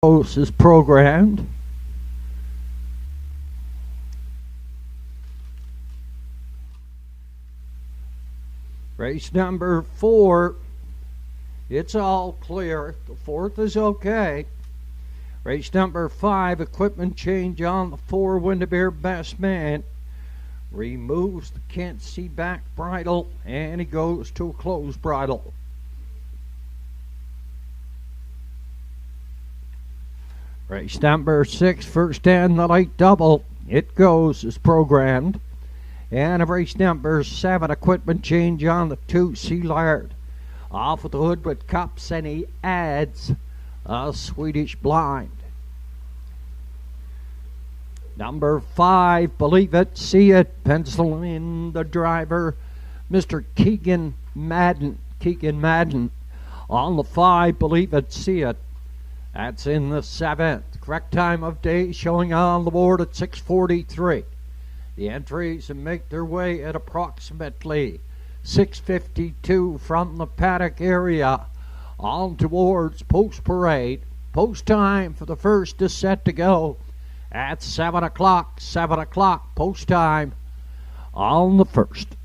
Host is programmed. Race number 4, it's all clear. The 4th is okay. Race number 5, equipment change on the 4, Windermere Best Man. Removes the can't see back bridle and he goes to a closed bridle. Race number 6, first and the late double. It goes as programmed. And of race number 7, equipment change on the 2, Sea Laird. Off with the hood with cups and he adds a Swedish blind. Number 5, Believe It, See It, pencil in the driver, Mr. Keegan Madden. On the 5, Believe It, See It. That's in the 7th. Correct time of day showing on the board at 6:43. The entries make their way at approximately 6:52 from the paddock area on towards Post Parade. Post time for the first is set to go at 7 o'clock. 7 o'clock post time on the first.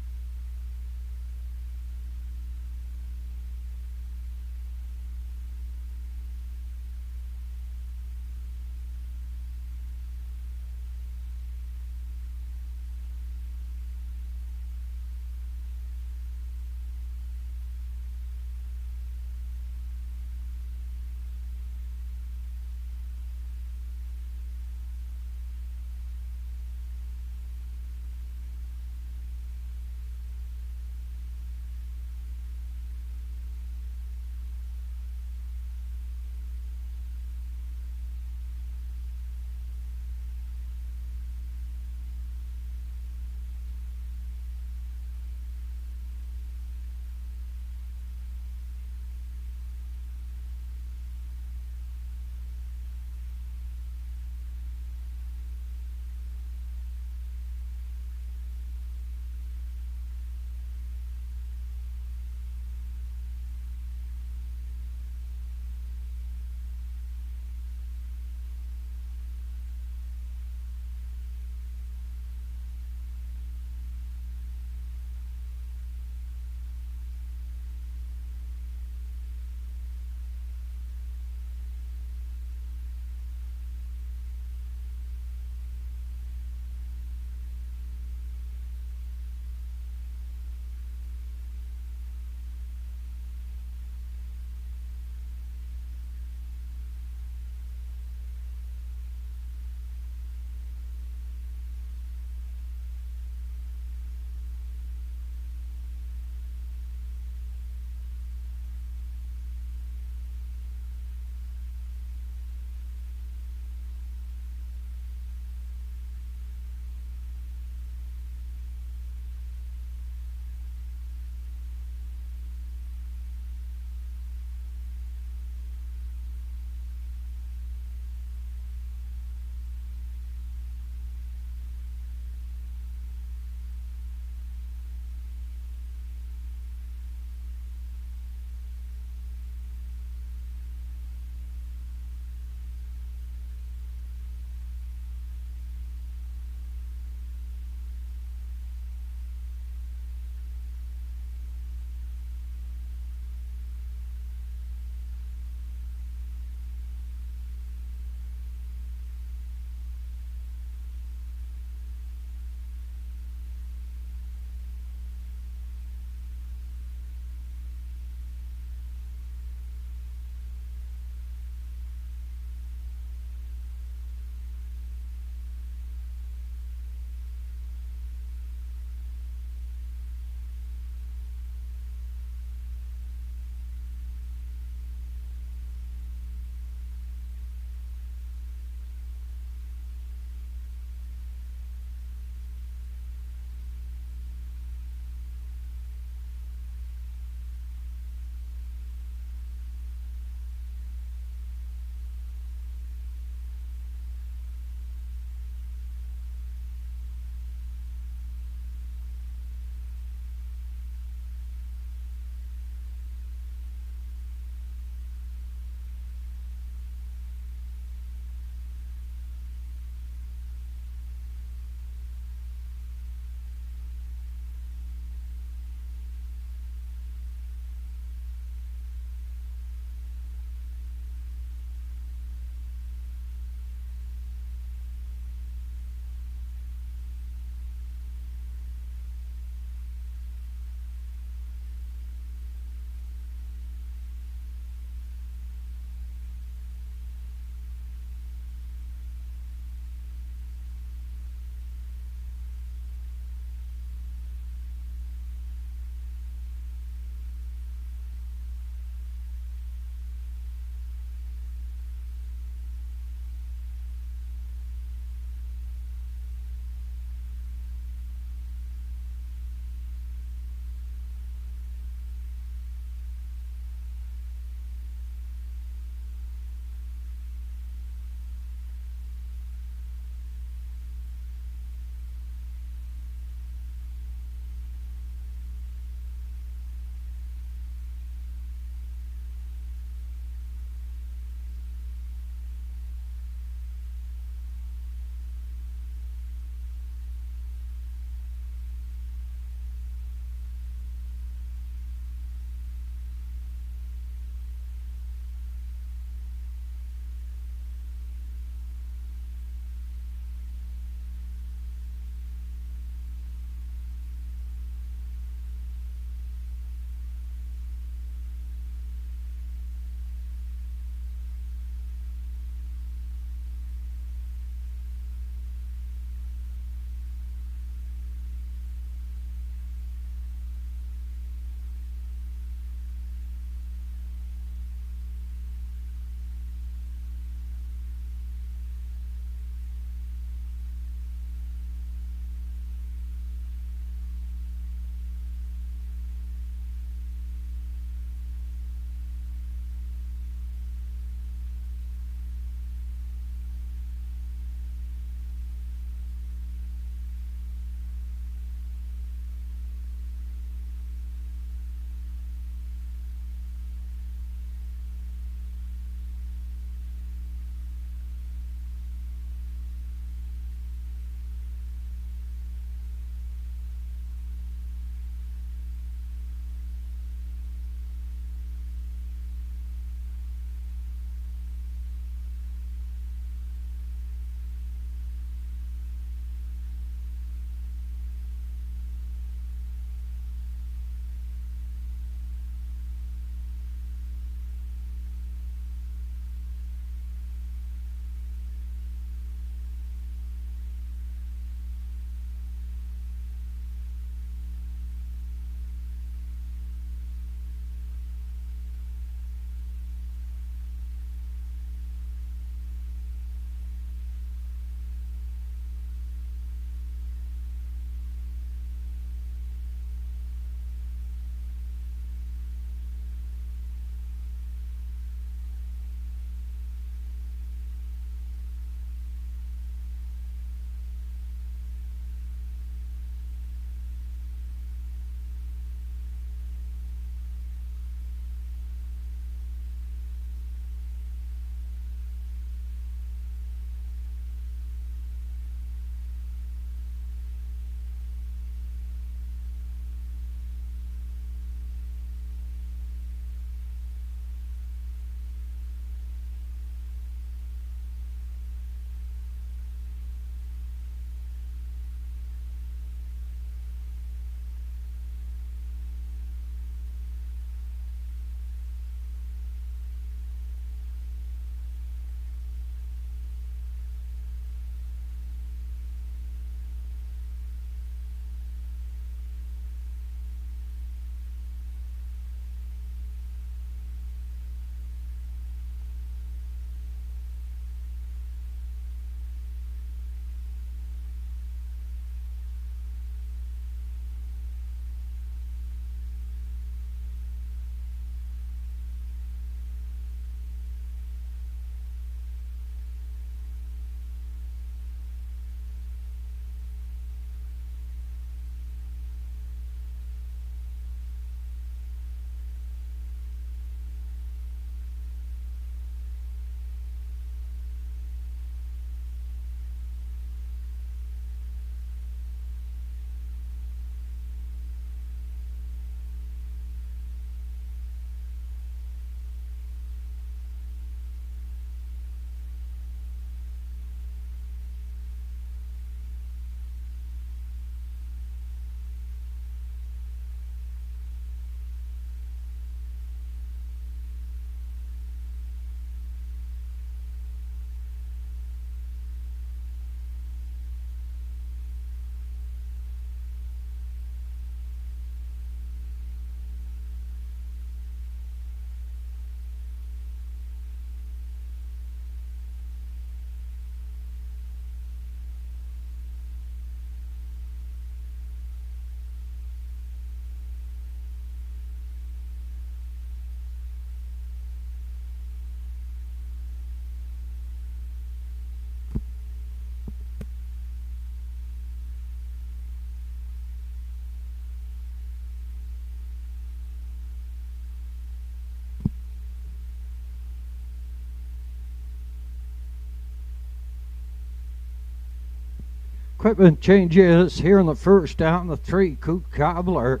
equipment changes here in the first down the 3, Coot Cobbler.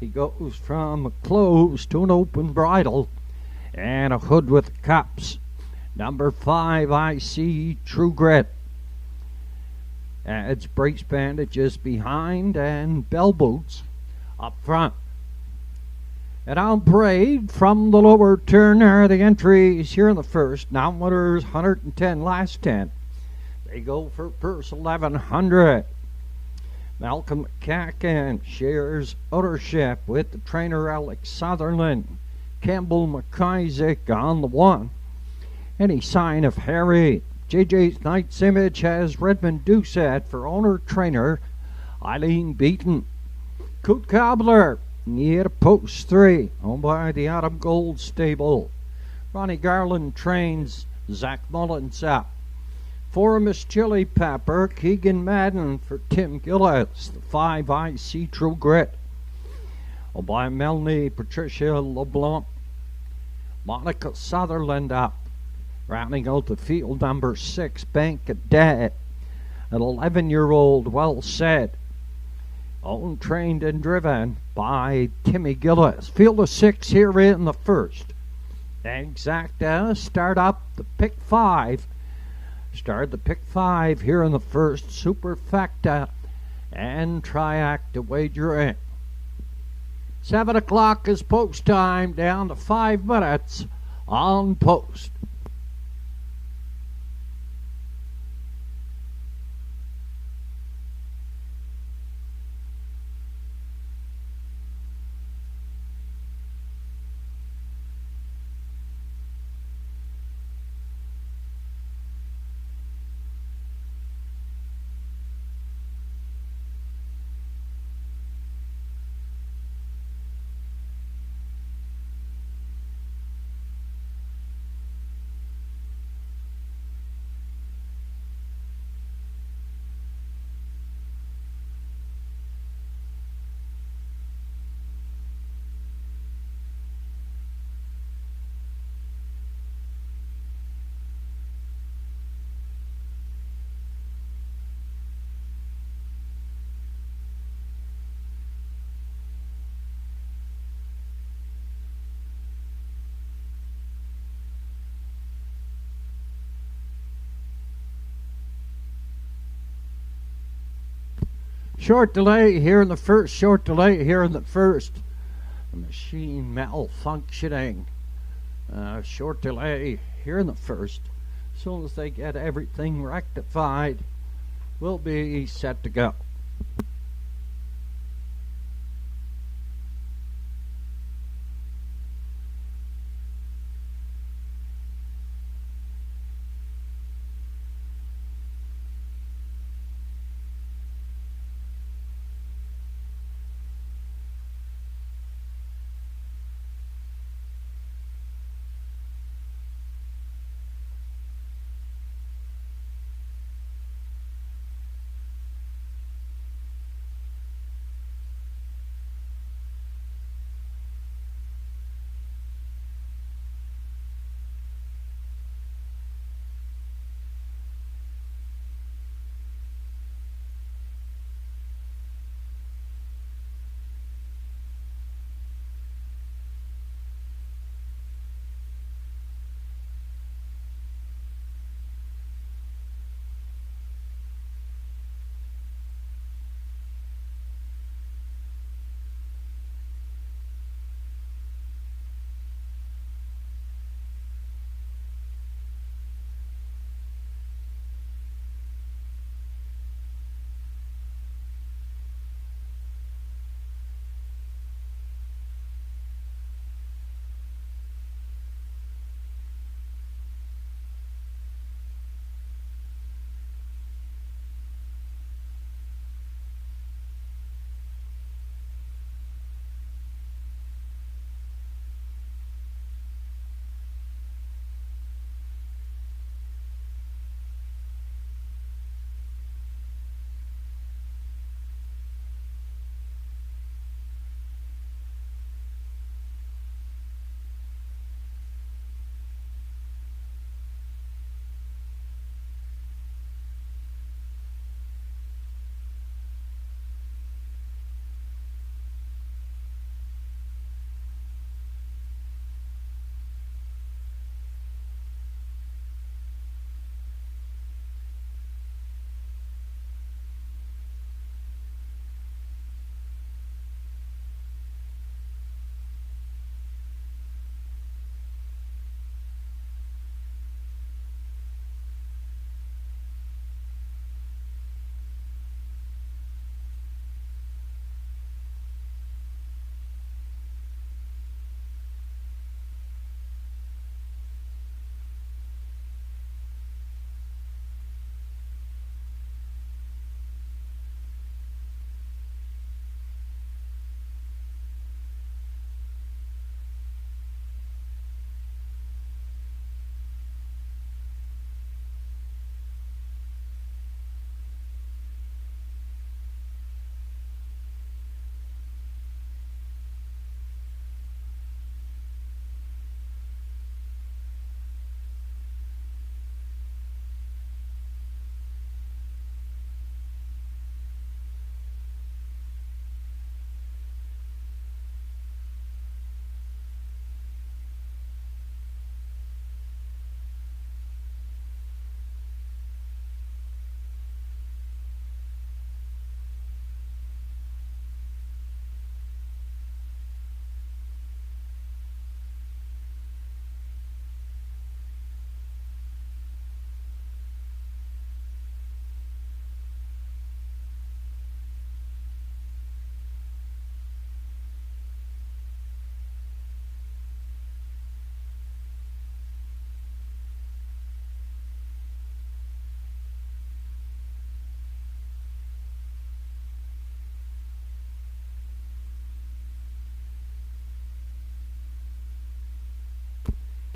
He goes from a closed to an open bridle and a hood with cups. Number 5, I See True Grit. Adds brace bandages behind and bell boots up front. And on parade from the lower turn are the entries here in the first. Now winners 110, last 10. They go for purse 1100. Malcolm McCacken shares ownership with the trainer Alex Sutherland. Campbell McIsaac on the 1. Any sign of Harry. JJ's Knight's Image has Redmond Doucette for owner-trainer Eileen Beaton. Coot Cobbler near post 3, owned by the Adam Gold Stable. Ronnie Garland trains Zach Mullins up. For Miss Chili Pepper, Keegan Madden for Tim Gillis. The 5, I See True Grit. Owned by Melanie Patricia LeBlanc. Monica Sutherland up. Rounding out the field, number 6, Bank Cadet. An 11-year-old, Well Said. Owned, trained, and driven by Timmy Gillis. Field of 6 here in the first. Exacta start up the pick 5. Start the pick 5 here in the first. Superfecta and Triac wager in. 7 o'clock is post time, down to 5 minutes on post. Short delay here in the first. The machine malfunctioning. Short delay here in the first. As soon as they get everything rectified, we'll be set to go.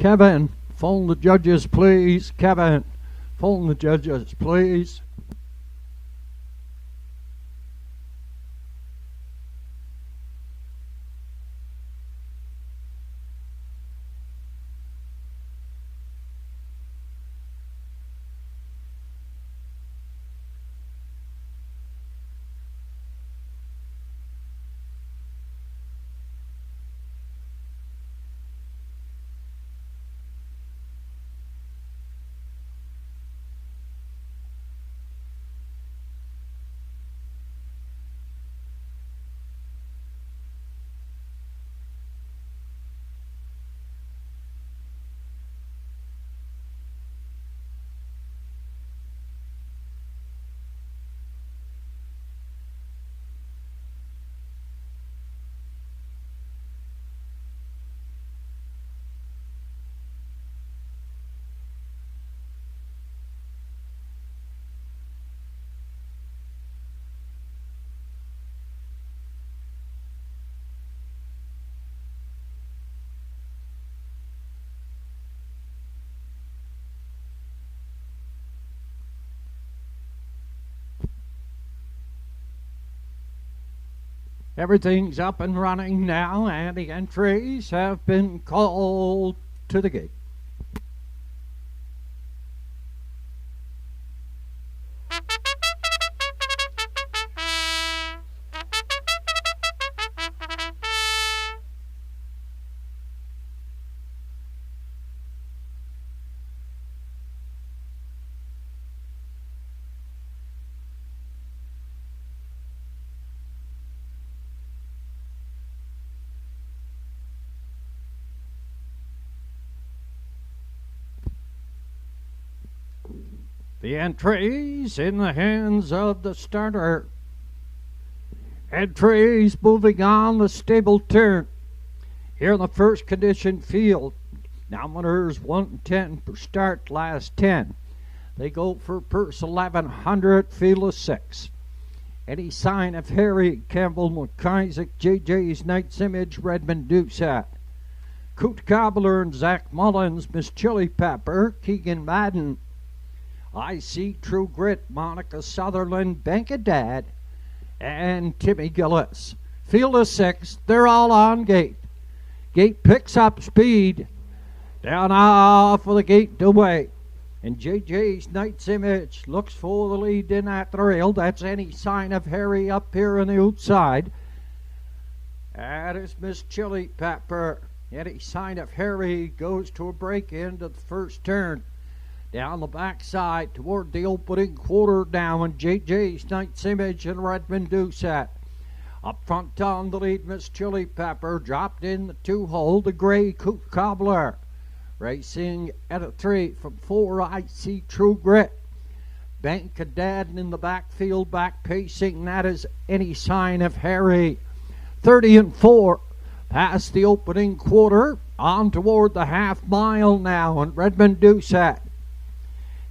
Kevin, phone the judges, please. Kevin, phone the judges, please. Everything's up and running now, and the entries have been called to the gate. The entries in the hands of the starter. Entries moving on the stable turn. Here in the first condition field. Now winners 110 per start, last 10. They go for purse 1100, field of 6. Any sign of Harry, Campbell, McIsaac, JJ's Knight's Image, Redmond Doucette. Coot Cobbler and Zach Mullins, Miss Chili Pepper, Keegan Madden, I See True Grit, Monica Sutherland, Bank of Dad, and Timmy Gillis. Field of 6, they're all on gate. Gate picks up speed. Down off of the gate away. And JJ's Knight's Image looks for the lead in at the rail. That's Any Sign of Harry up here on the outside. That is Miss Chili Pepper. Any Sign of Harry goes to a break into the first turn. Down the backside toward the opening quarter now, and JJ's Knight's Image and Redmond Doucette. Up front on the lead, Miss Chili Pepper dropped in the 2-hole. The gray Coot Cobbler racing at a 3 from 4. I See True Grit. Bank of Dad in the backfield, back pacing. That is Any Sign of Harry. 30 and 4 past the opening quarter, on toward the half mile now, and Redmond Doucette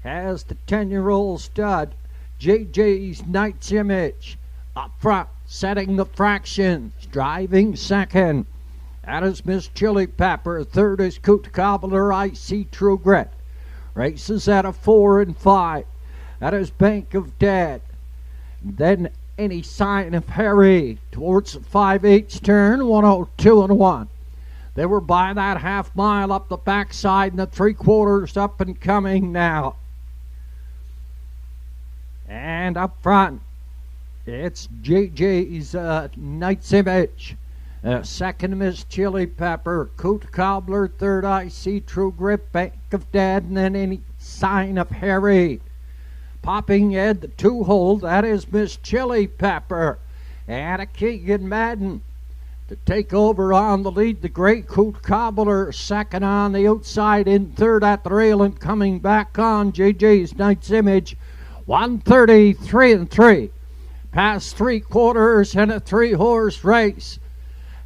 has the 10-year-old stud, JJ's Knight's Image, up front, setting the fractions, driving second. That is Miss Chili Pepper. Third is Coot Cobbler, I See True Grit. Races at a 4 and 5. That is Bank of Dad. Then Any Sign of Harry towards the 5/8 turn, 102 and 1. They were by that half mile up the backside, and the 3/4 up and coming now. And up front, it's JJ's Knight's Image. Second, Miss Chili Pepper. Coot Cobbler. Third, I See True Grit. Bank of Dad. And then Any Sign of Harry. Popping Ed, the 2-hole. That is Miss Chili Pepper. And a Keegan Madden to take over on the lead. The great Coot Cobbler. Second on the outside. In third at the rail and coming back on JJ's Knight's Image. 133 and 3. Past 3/4 and a 3-horse race.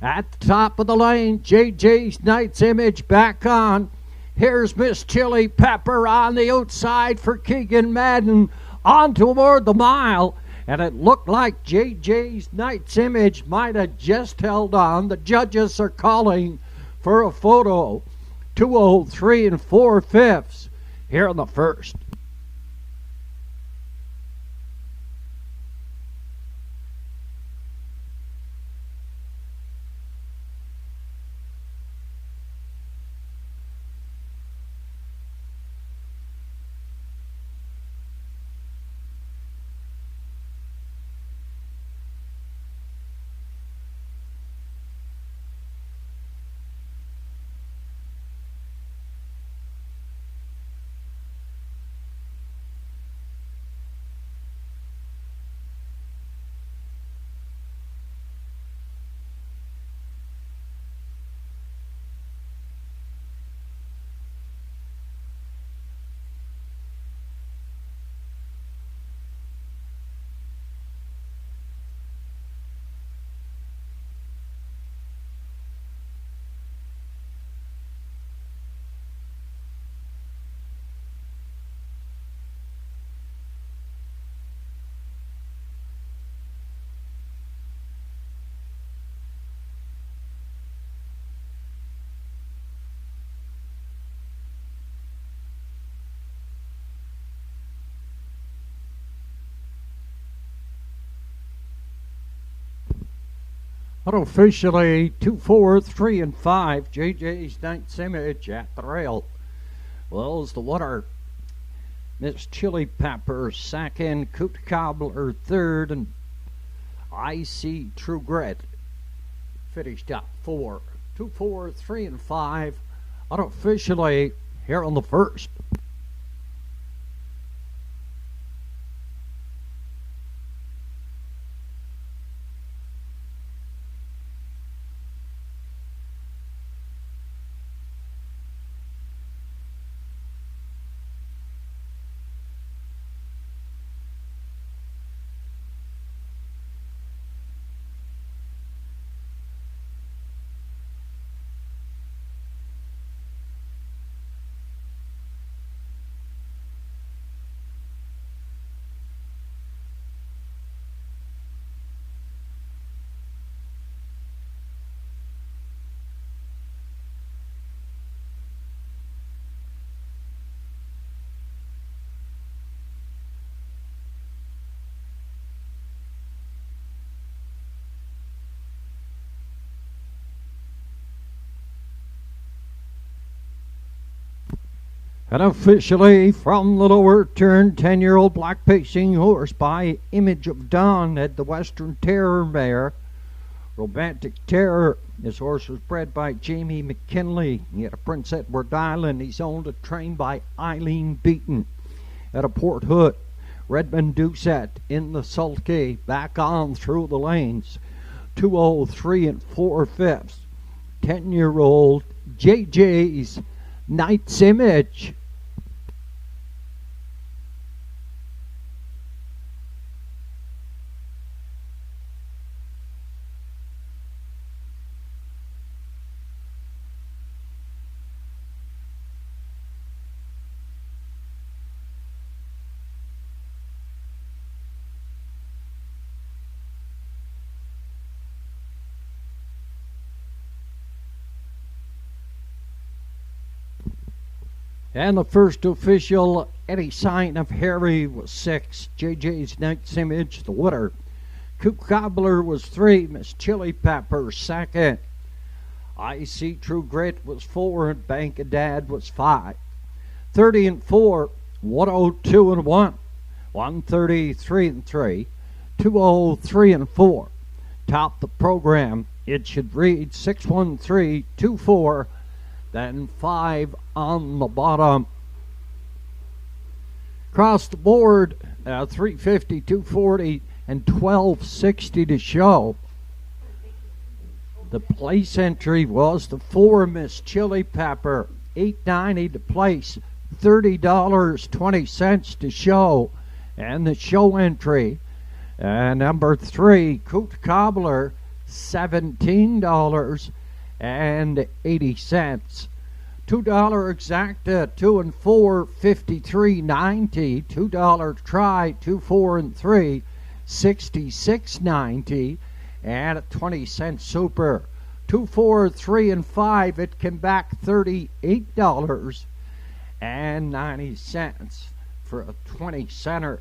At the top of the lane, JJ's Knight's Image back on. Here's Miss Chili Pepper on the outside for Keegan Madden. On toward the mile. And it looked like JJ's Knight's Image might have just held on. The judges are calling for a photo. 203 4/5 here in the first. Unofficially 2, 4, 3, and 5. JJ's Ninth Image at the rail. Well, as the winner, Miss Chili Pepper second, Coot Cobbler third, and I See True Grit finished up 4. 2, 4, 3, and 5. Unofficially here on the first. And officially from the lower turn, 10-year-old black pacing horse by Image of Dawn had the Western Terror mare. Romantic Terror, his horse was bred by Jamie McKinley. He had a Prince Edward Island. He's owned and trained by Eileen Beaton. At a Port Hood, Redmond Doucette in the sulky, back on through the lanes. 203 4/5. 10-year-old JJ's Knight's Image. And the first official, Any Sign of Harry, was 6. JJ's Knight's Image, the winner. Coop Cobbler was 3. Miss Chili Pepper, second. I See True Grit was 4. And Bank of Dad was 5. 30 and 4, 102 and 1. 133 and 3, 203 and 4. Top the program. It should read 613, 24. Then 5 on the bottom. Across the board, 350, 240, and 1260 to show. The place entry was the 4 Miss Chili Pepper, $8.90 to place, $30.20 to show. And the show entry, number 3, Coot Cobbler, $17.80. $2 exacta, 2 and 4, $53.90. $2 try, 2, 4 and 3, $66.90. And a 20-cent super, 2, 4, 3, and 5, it came back $38.90 for a 20 center.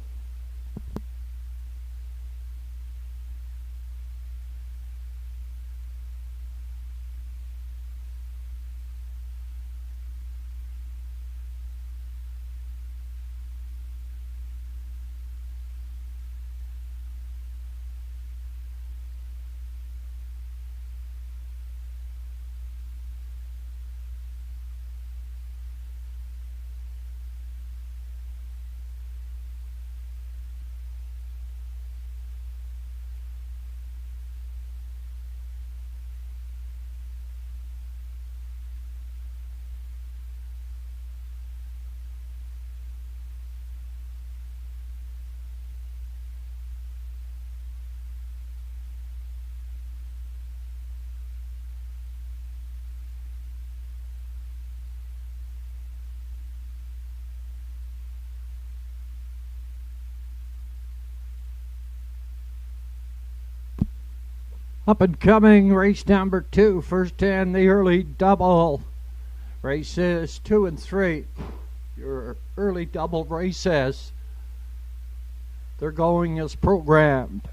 Up and coming, race number 2, first in the early double. Races 2 and 3, your early double races. They're going as programmed.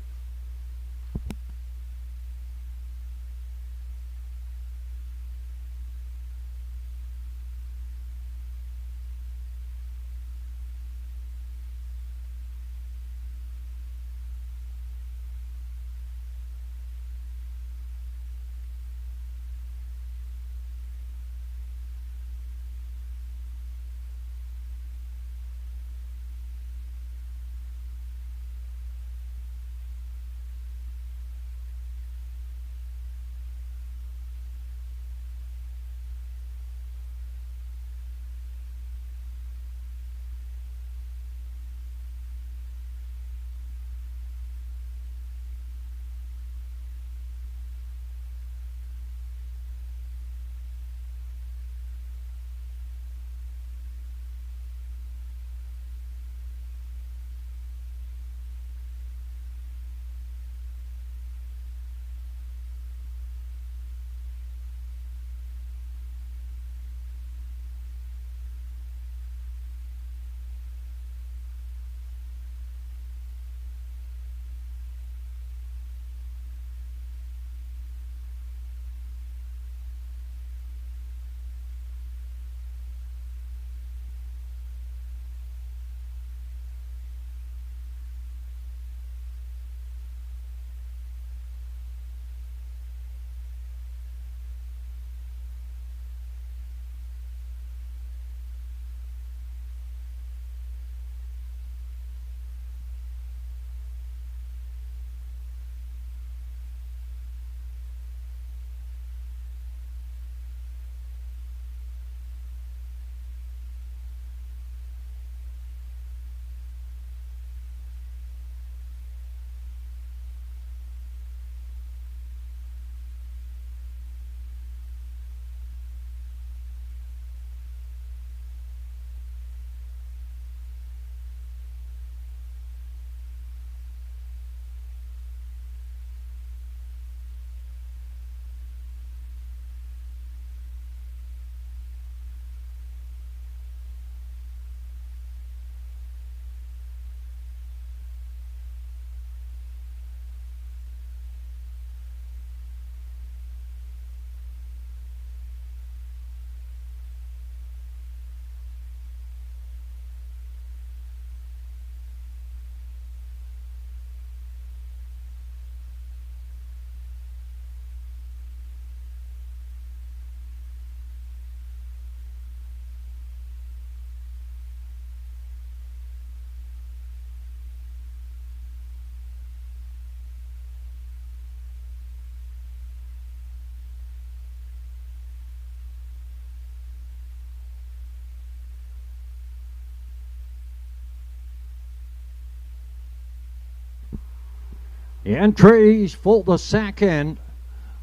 Entries for the second,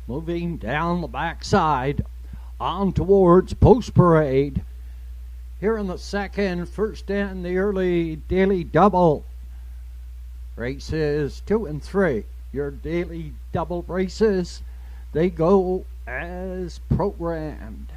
moving down the backside on towards Post Parade. Here in the second, first in the early daily double. Races 2 and 3, your daily double races, they go as programmed.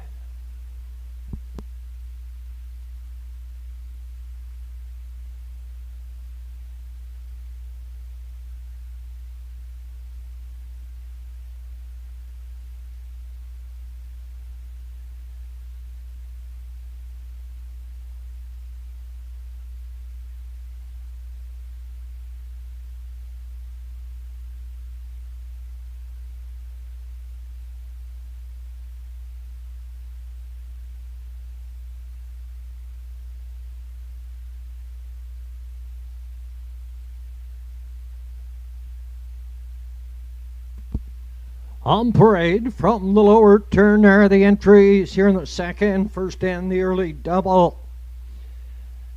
On parade from the lower turn are the entries here in the second, first and the early double.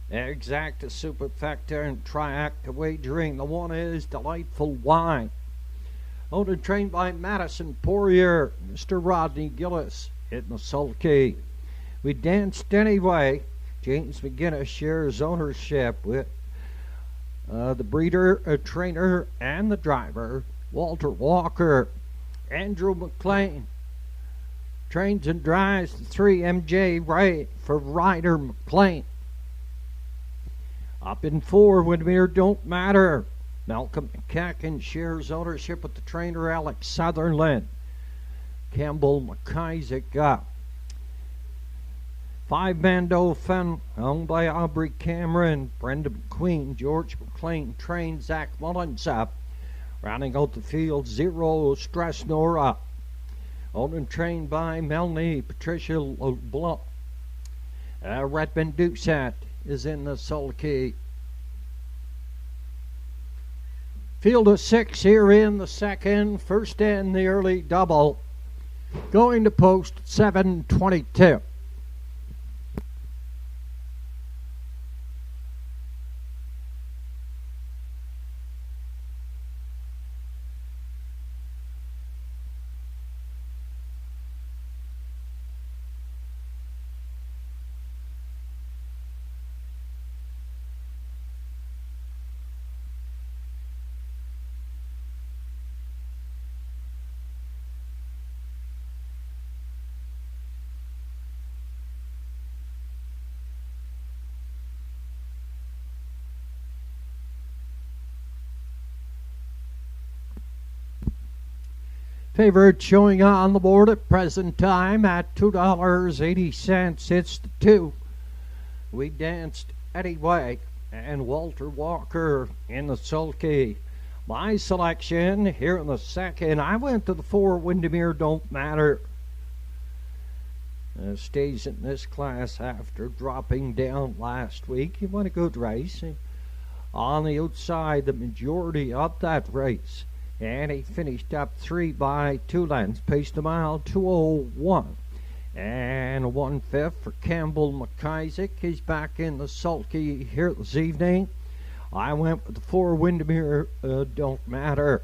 Exacta Superfecta and Triacta wagering. The one is Delightful Wine. Owned and trained by Madison Poirier, Mr. Rodney Gillis in the sulky. We danced anyway. James McGinnis shares ownership with the breeder, trainer, and the driver, Walter Walker. Andrew McLean trains and drives the 3 MJ Ray for Ryder McLean. Up in 4, Windermere Don't Matter. Malcolm McCacken shares ownership with the trainer Alex Sutherland. Campbell McIsaac up. 5 Mando Fun, owned by Aubrey Cameron. Brenda McQueen, George McLean trains Zach Mullins up. Rounding out the field, 0 Stress Nora. Owned and trained by Melanie Patricia LeBlanc. Redmond Doucette is in the sulky. Field of 6 here in the second, first and the early double. Going to post 7:22. Favorite showing on the board at present time at $2.80. It's the 2. We danced anyway, and Walter Walker in the sulky. My selection here in the second, I went to the 4 Windermere Don't Matter. Stays in this class after dropping down last week. He won a good race. On the outside, the majority of that race. And he finished up 3 by 2 lengths, paced a mile 2:01. And 1/5 for Campbell McIsaac. He's back in the sulky here this evening. I went with the 4 Windermere Don't Matter.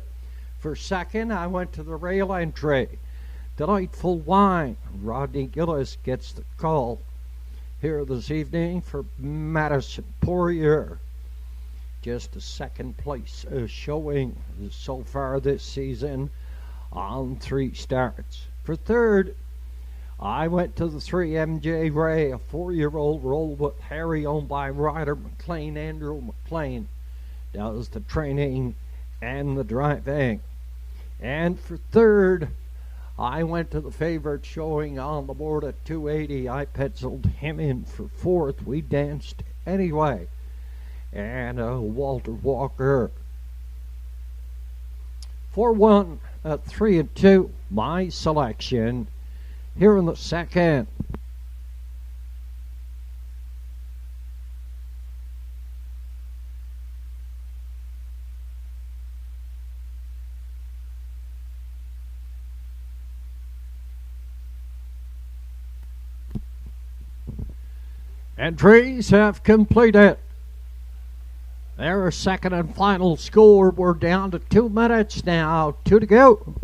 For second, I went to the rail entry. Delightful Wine. Rodney Gillis gets the call here this evening for Madison Poirier. Just a second place showing so far this season on 3 starts. For third, I went to the 3 MJ Ray, a 4-year-old roll with Harry, owned by Ryder McLean. Andrew McLean does the training and the driving. And for third, I went to the favorite showing on the board at 280. I penciled him in for 4th. We danced anyway. And Walter Walker. 4-1 at 3-2. My selection here in the second. Entries have completed. Their second and final score. We're down to 2 minutes now. 2 to go.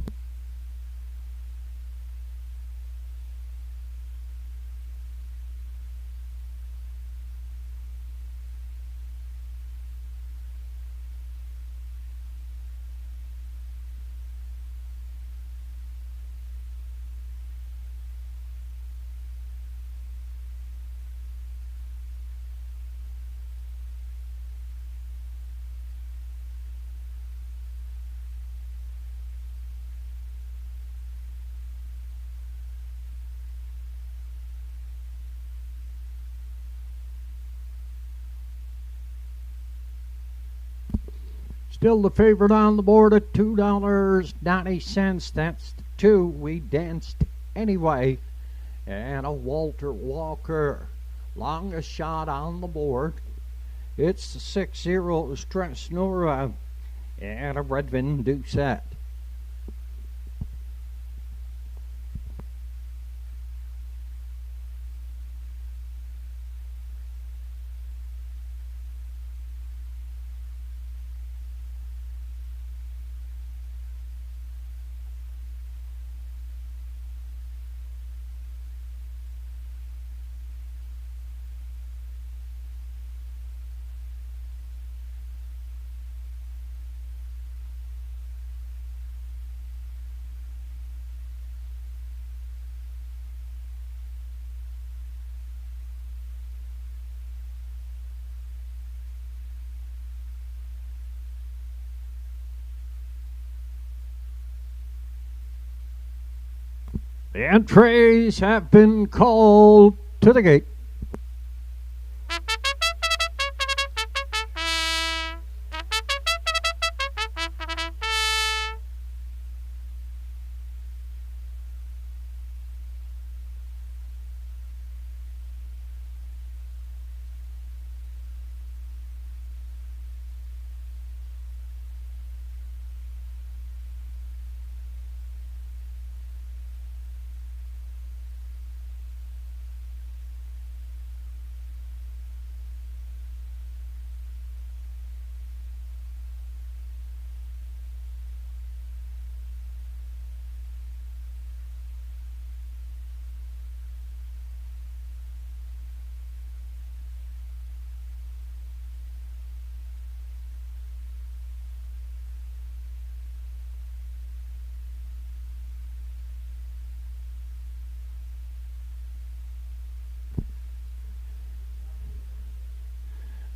Still the favorite on the board at $2.90. That's the two we danced anyway. And a Walter Walker, longest shot on the board. It's the 6-0 Stress Nora and a Redvin Doucette. The entries have been called to the gate.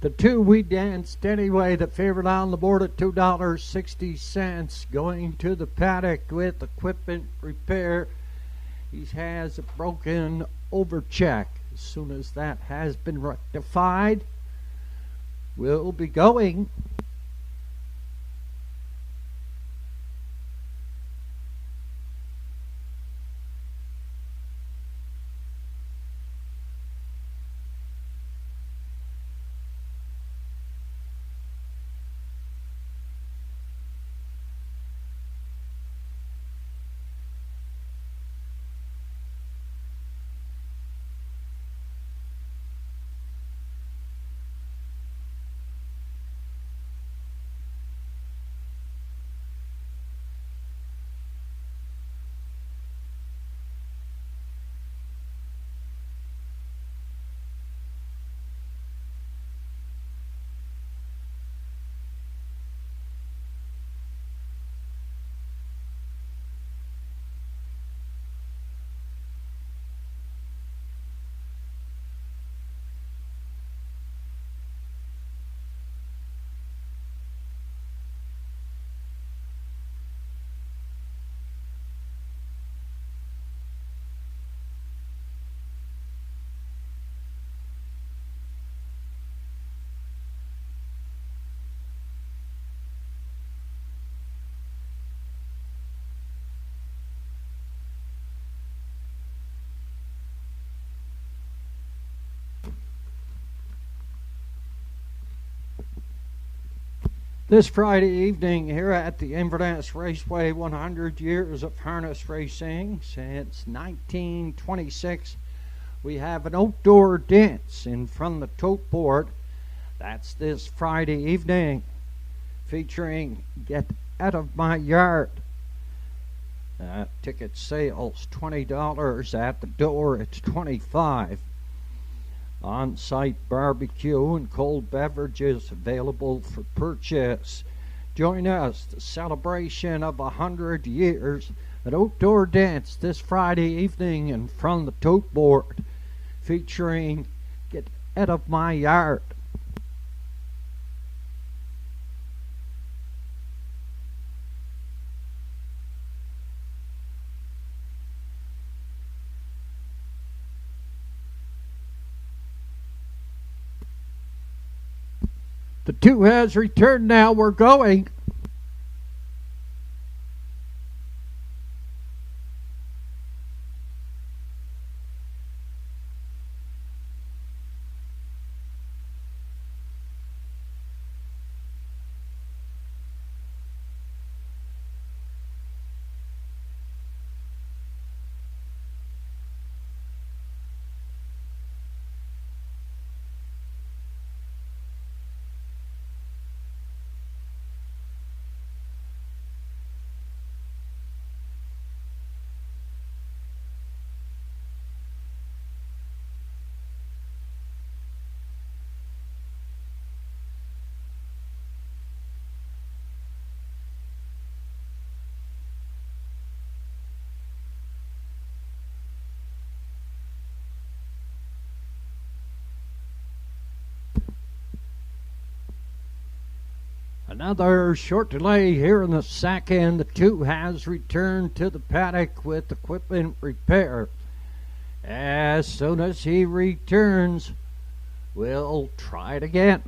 The two we danced anyway, the favorite on the board at $2.60, going to the paddock with equipment repair. He has a broken overcheck. As soon as that has been rectified, we'll be going. This Friday evening here at the Inverness Raceway, 100 years of harness racing since 1926. We have an outdoor dance in front of the tote board. That's this Friday evening, featuring Get Out of My Yard. Ticket sales $20. At the door it's $25. On-site barbecue and cold beverages available for purchase. Join us, the celebration of 100 years, an outdoor dance this Friday evening in front of the tote board, featuring Get Out of My Yard. The 2 has returned now. We're going. Another short delay here in the second. The 2 has returned to the paddock with equipment repair. As soon as he returns, we'll try it again.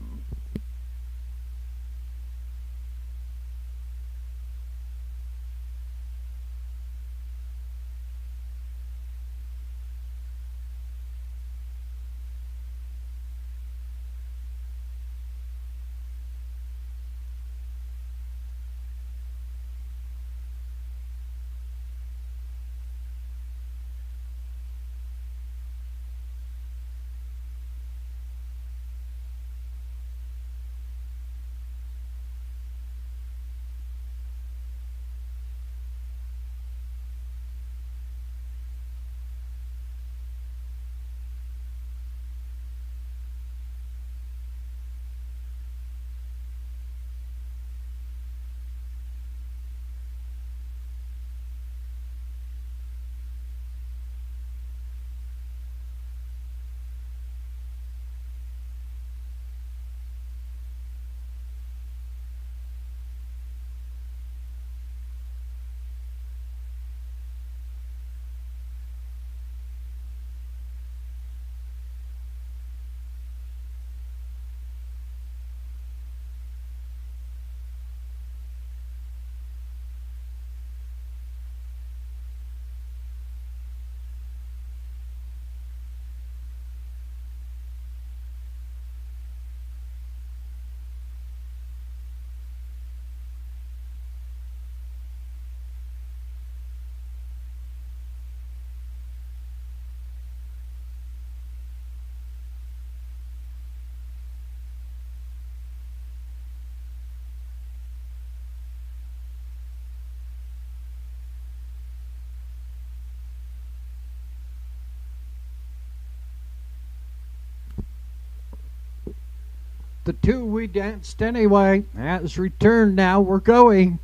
The 2 we danced anyway has returned now. We're going.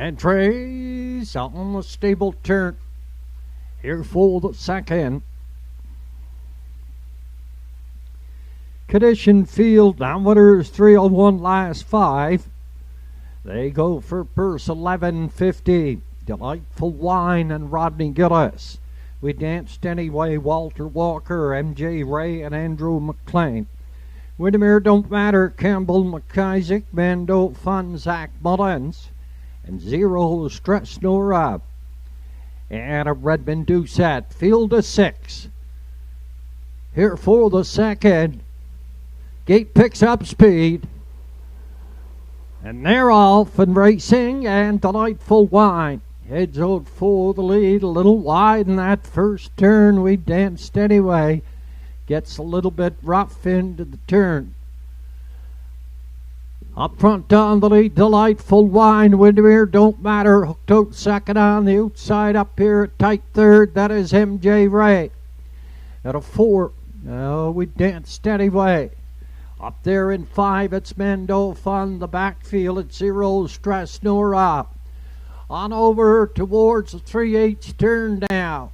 Entries on the stable turn. Here for the second. Condition field, diameters 301 last 5. They go for purse 1150. Delightful Wine and Rodney Gillis. We Danced Anyway, Walter Walker, MJ Ray, and Andrew McLean. Windermere Don't Matter, Campbell McIsaac, Mando Fun, Zach Mullins. And Zero Stress Nora. And a Redmond Doucette. Field of 6. Here for the second. Gate picks up speed. And they're off and racing, and Delightful Wine heads out for the lead, a little wide in that first turn. We danced anyway. Gets a little bit rough into the turn. Up front on the lead, Delightful Wine. Windermere Don't Matter. Hooked out second on the outside. Up here at tight third, that is MJ Ray. At a 4, we danced anyway. Up there in 5, it's Mendo Fun. The backfield at 0, Stress Nora. On over towards the 3/8 turn now.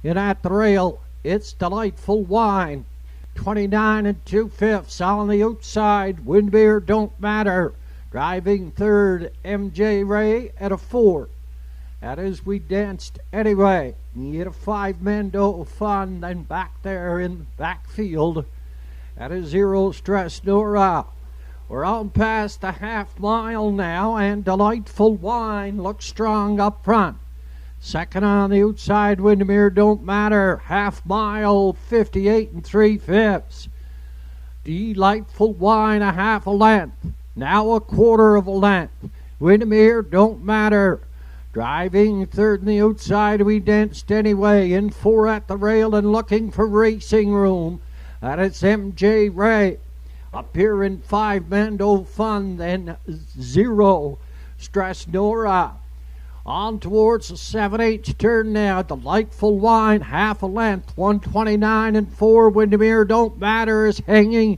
In at the rail, it's Delightful Wine. 29 2/5 on the outside. Windmere Don't Matter. Driving third, MJ Ray at a 4. That is We Danced Anyway. You get a 5, Mendo Fun. Then back there in the backfield, that is 0, Stress Nora. We're on past the half mile now, and Delightful Wine looks strong up front. Second on the outside, Windermere Don't Matter. Half mile, 58 3/5. Delightful Wine a half a length. Now a quarter of a length. Windermere Don't Matter. Driving third on the outside, We Danced Anyway. In 4 at the rail and looking for racing room. That is MJ Ray. Up here in 5, Mendo Fun. Then 0, Stress Nora. On towards the 7/8 turn now. Delightful Wine, half a length. 129 4. Windermere Don't Matter is hanging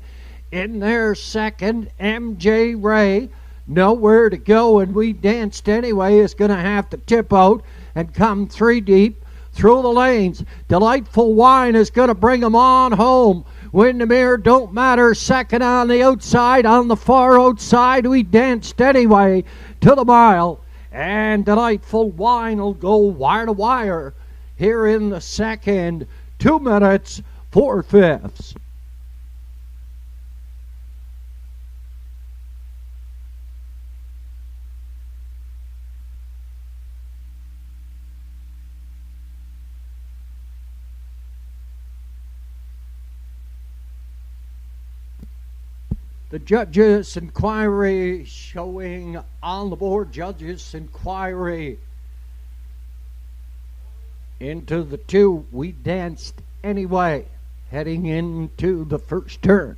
in there second. MJ Ray, nowhere to go, and We Danced Anyway is going to have to tip out and come 3 deep through the lanes. Delightful Wine is going to bring them on home. Windermere Don't Matter second on the outside. On the far outside, We Danced Anyway to the mile. And Delightful Wine will go wire to wire here in the second. 2 minutes, 4/5. The judges' inquiry showing on the board. Judges' inquiry into the 2, We Danced Anyway, heading into the first turn.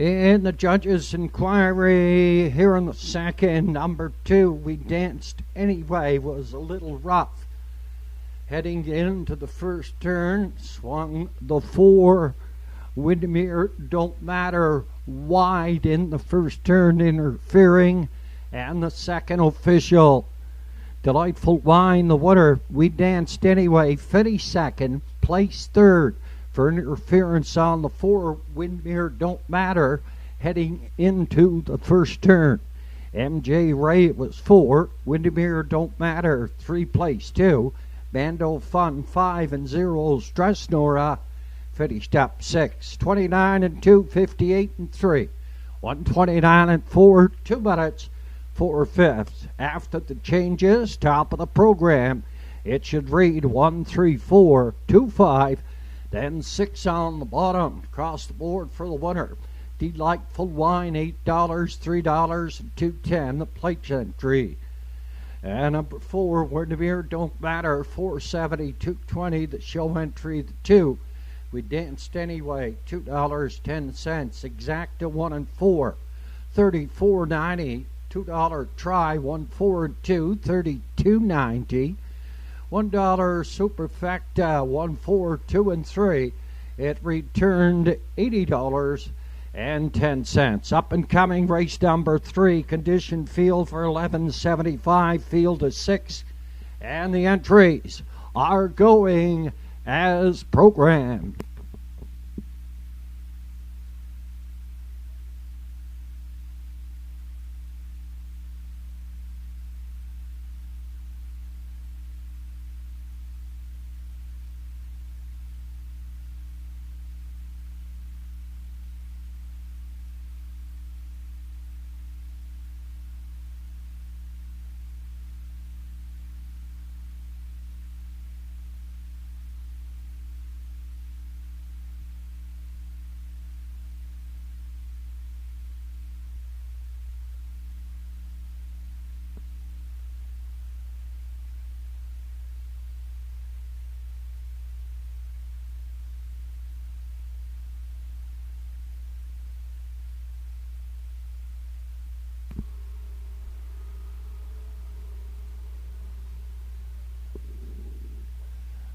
In the judges' inquiry here in the second, number 2, We Danced Anyway, was a little rough. Heading into the first turn, swung the 4, Windermere Don't Matter, wide in the first turn, interfering, and the second official. Delightful Wine, the winner. We Danced Anyway, finished second, placed third for interference on the 4, Windermere Don't Matter, heading into the first turn. MJ Ray was 4, Windermere Don't Matter, 3 placed 2. Bando Fun 5 and 0's Dress Nora finished up 6. 29 and 2, 58 and 3. 129 and 4, 2 minutes, 4 fifths. After the changes, top of the program, it should read 1, 3, 4, 2, 5. Then 6 on the bottom, across the board for the winner. Delightful Wine, $8, $3, and $2.10, the plate entry. And number 4, Windermere Don't Matter, $4.70, $2.20, the show entry, the 2. We Danced Anyway, $2.10, Exacta 1 and 4, $34.90, $2 try, 1, 4 and 2, $32.90. $1 Superfecta, 1, 4, 2 and 3. It returned $80.10. Up and coming race number 3, condition field for 1175, field of 6, and the entries are going as programmed.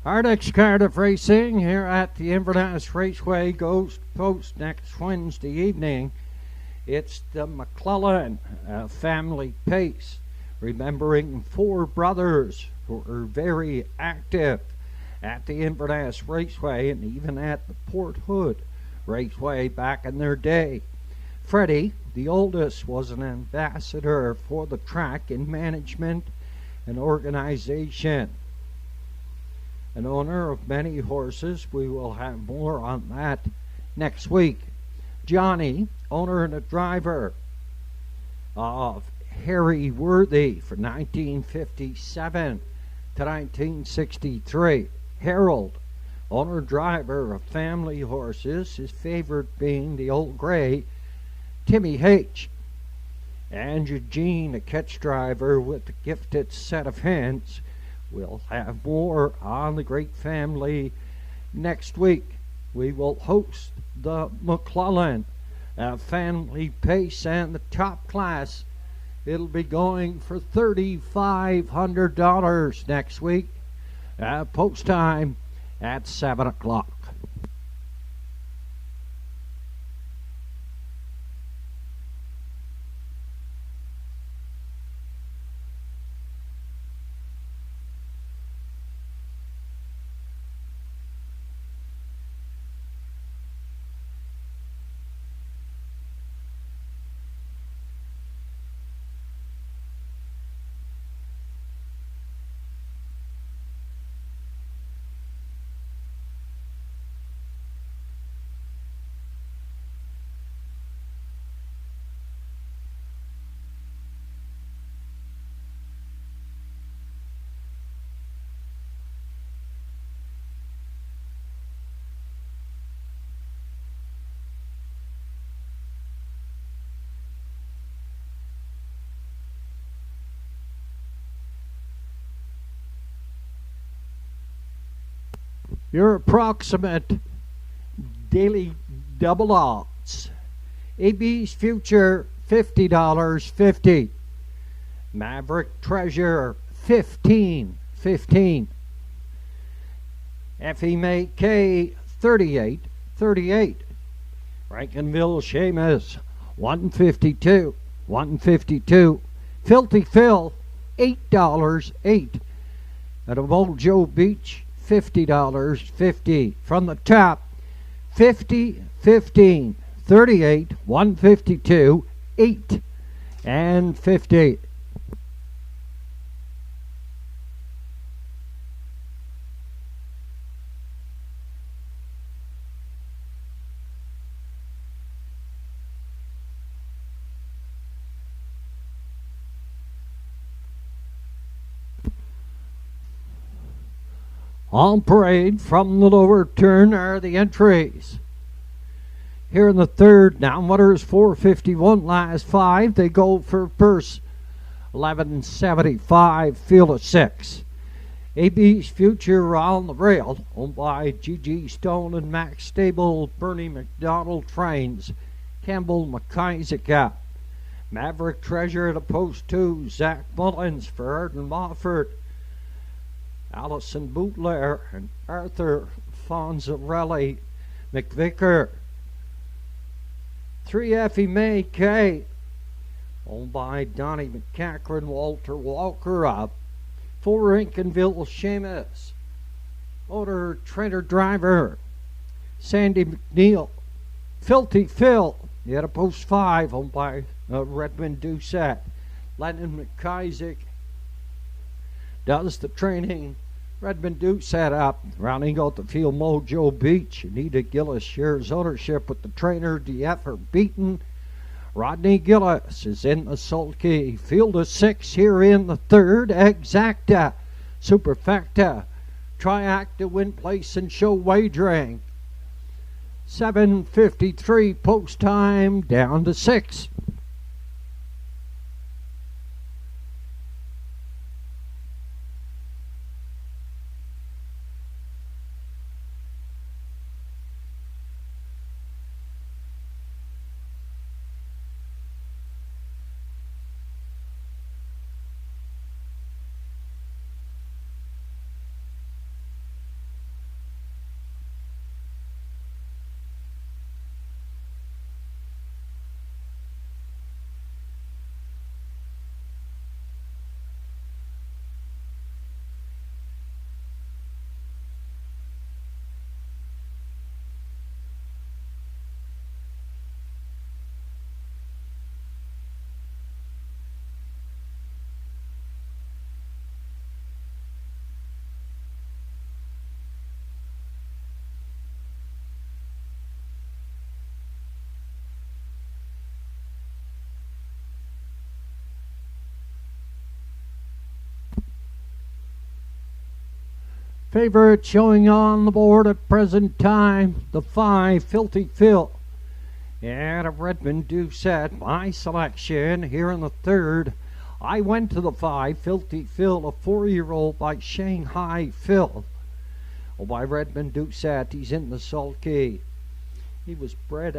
Our next card of racing here at the Inverness Raceway goes post next Wednesday evening. It's the McClellan family pace, remembering 4 brothers who were very active at the Inverness Raceway and even at the Port Hood Raceway back in their day. Freddie, the oldest, was an ambassador for the track in management and organization. An owner of many horses. We will have more on that next week. Johnny, owner and a driver of Harry Worthy for 1957 to 1963. Harold, owner and driver of family horses, his favorite being the old gray Timmy H. And Eugene, a catch driver with a gifted set of hands. We'll have more on the great family next week. We will host the McClellan family pace and the top class. It'll be going for $3,500 next week. Post time at 7 o'clock. Your approximate daily double odds AB's Future, $50.50. Maverick Treasure, $15.15. FE May K, $38.38. Rankinville Seamus, $152. Filthy Phil, $8.08. At Old Joe Beach, $50.50. From the top, 50, 15, 38, 152, 8, and 50. On parade from the lower turn are the entries. Here in the third, Downwaters 451 last 5. They go for purse 1175, field of 6. AB's Future on the rail, owned by G.G. Stone and Max Stable, Bernie McDonald Trains, Campbell McIsaac. Maverick Treasure at a post 2, Zach Mullins for Arden Mofford. Allison Bootler and Arthur Fonzarelli McVicker. 3 Effie May K, owned by Donnie McCachran, Walter Walker up. 4 Rankinville Seamus, owner trainer driver Sandy McNeil. Filthy Phil, he had a post 5, owned by Redmond Doucette. Lennon McIsaac does the training. Redmond Doucette up, rounding out the field, Mojo Beach. Anita Gillis shares ownership with the trainer, DF Beaton. Rodney Gillis is in the sulky. Field of 6 here in the third. Exacta, Superfecta, Triacta, win place and show wagering. 7:53 post time, down to 6. Favorite showing on the board at present time, the 5, Filthy Phil. And a Redmond Doucette, my selection here in the third. I went to the 5, Filthy Phil, a 4-year-old by Shanghai Phil. Oh, by Redmond Doucette, he's in the sulky. He was bred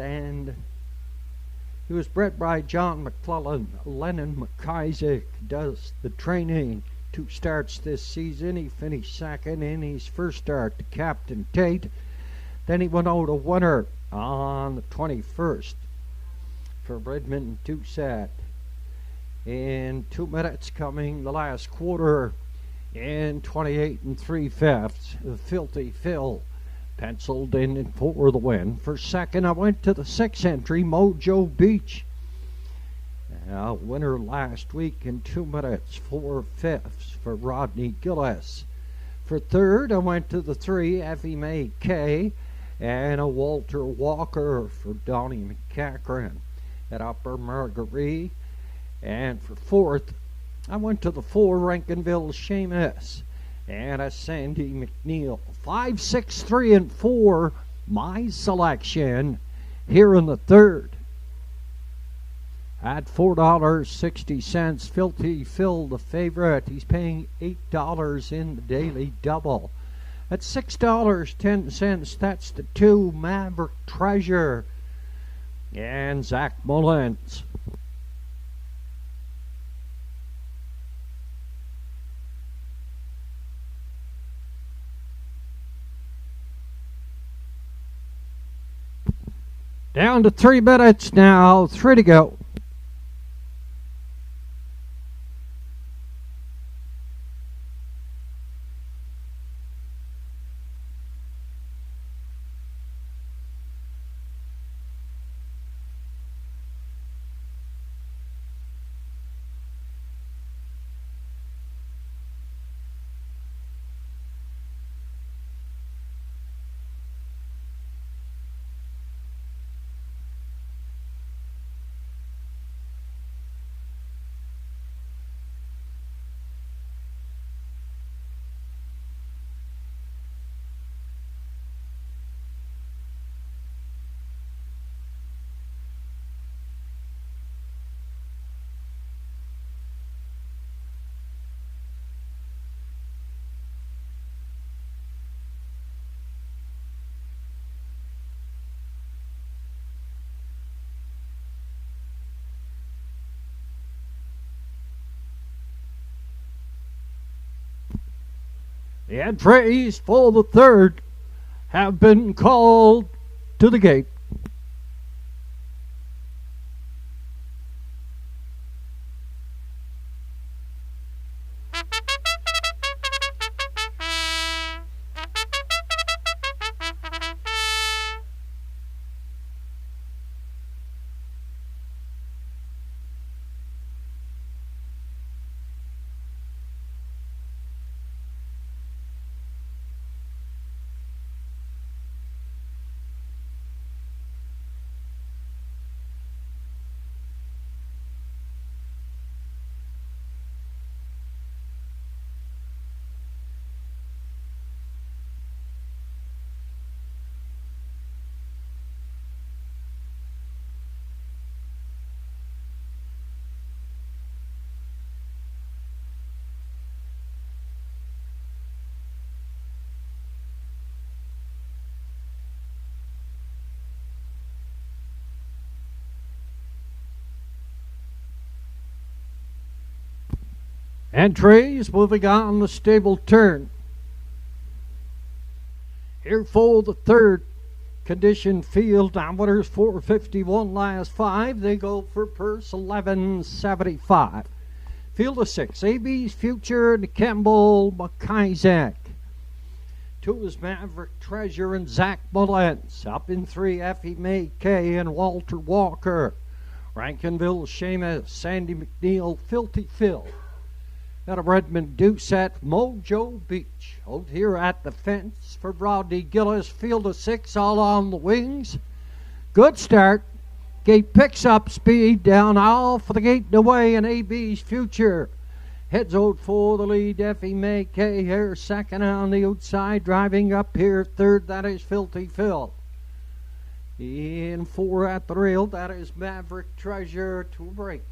by John McClellan. Lennon McIsaac does the training. 2 starts this season. He finished second in his first start to Captain Tate. Then he went out a winner on the 21st for Redmond Doucette. In 2 minutes coming the last quarter in 28 3/5. The Filthy Phil penciled in for the win. For second, I went to the 6th entry, Mojo Beach. Winner last week in 2 minutes, 4/5 for Rodney Gillis. For third, I went to the 3, Effie May K, and a Walter Walker for Donnie McCachran at Upper Marguerite. And for fourth, I went to the 4, Rankinville Seamus, and a Sandy McNeil. 5, 6, 3, and 4, my selection here in the third. At $4.60, Filthy Phil, the favorite. He's paying $8 in the daily double. At $6.10, that's the 2, Maverick Treasure. and Zach Mullins. Down to 3 minutes now, 3 to go. The entries for the third have been called to the gate. Entries moving on the stable turn. Here for the third condition field, diameters 451 last 5. They go for purse 1175. Field of 6, AB's Future and Campbell McIsaac. 2 is Maverick Treasure and Zach Mullins. Up in 3, Effie May Kay and Walter Walker. Rankinville, Seamus, Sandy McNeil, Filthy Phil. Out of Redmond Doucette, Mojo Beach. Out here at the fence for Rodney Gillis. Field of 6 all on the wings. Good start. Gate picks up speed down off for the gate and away, and AB's Future heads out for the lead. Effie May Kay here second on the outside. Driving up here third, that is Filthy Phil. In 4 at the rail, that is Maverick Treasure to a break.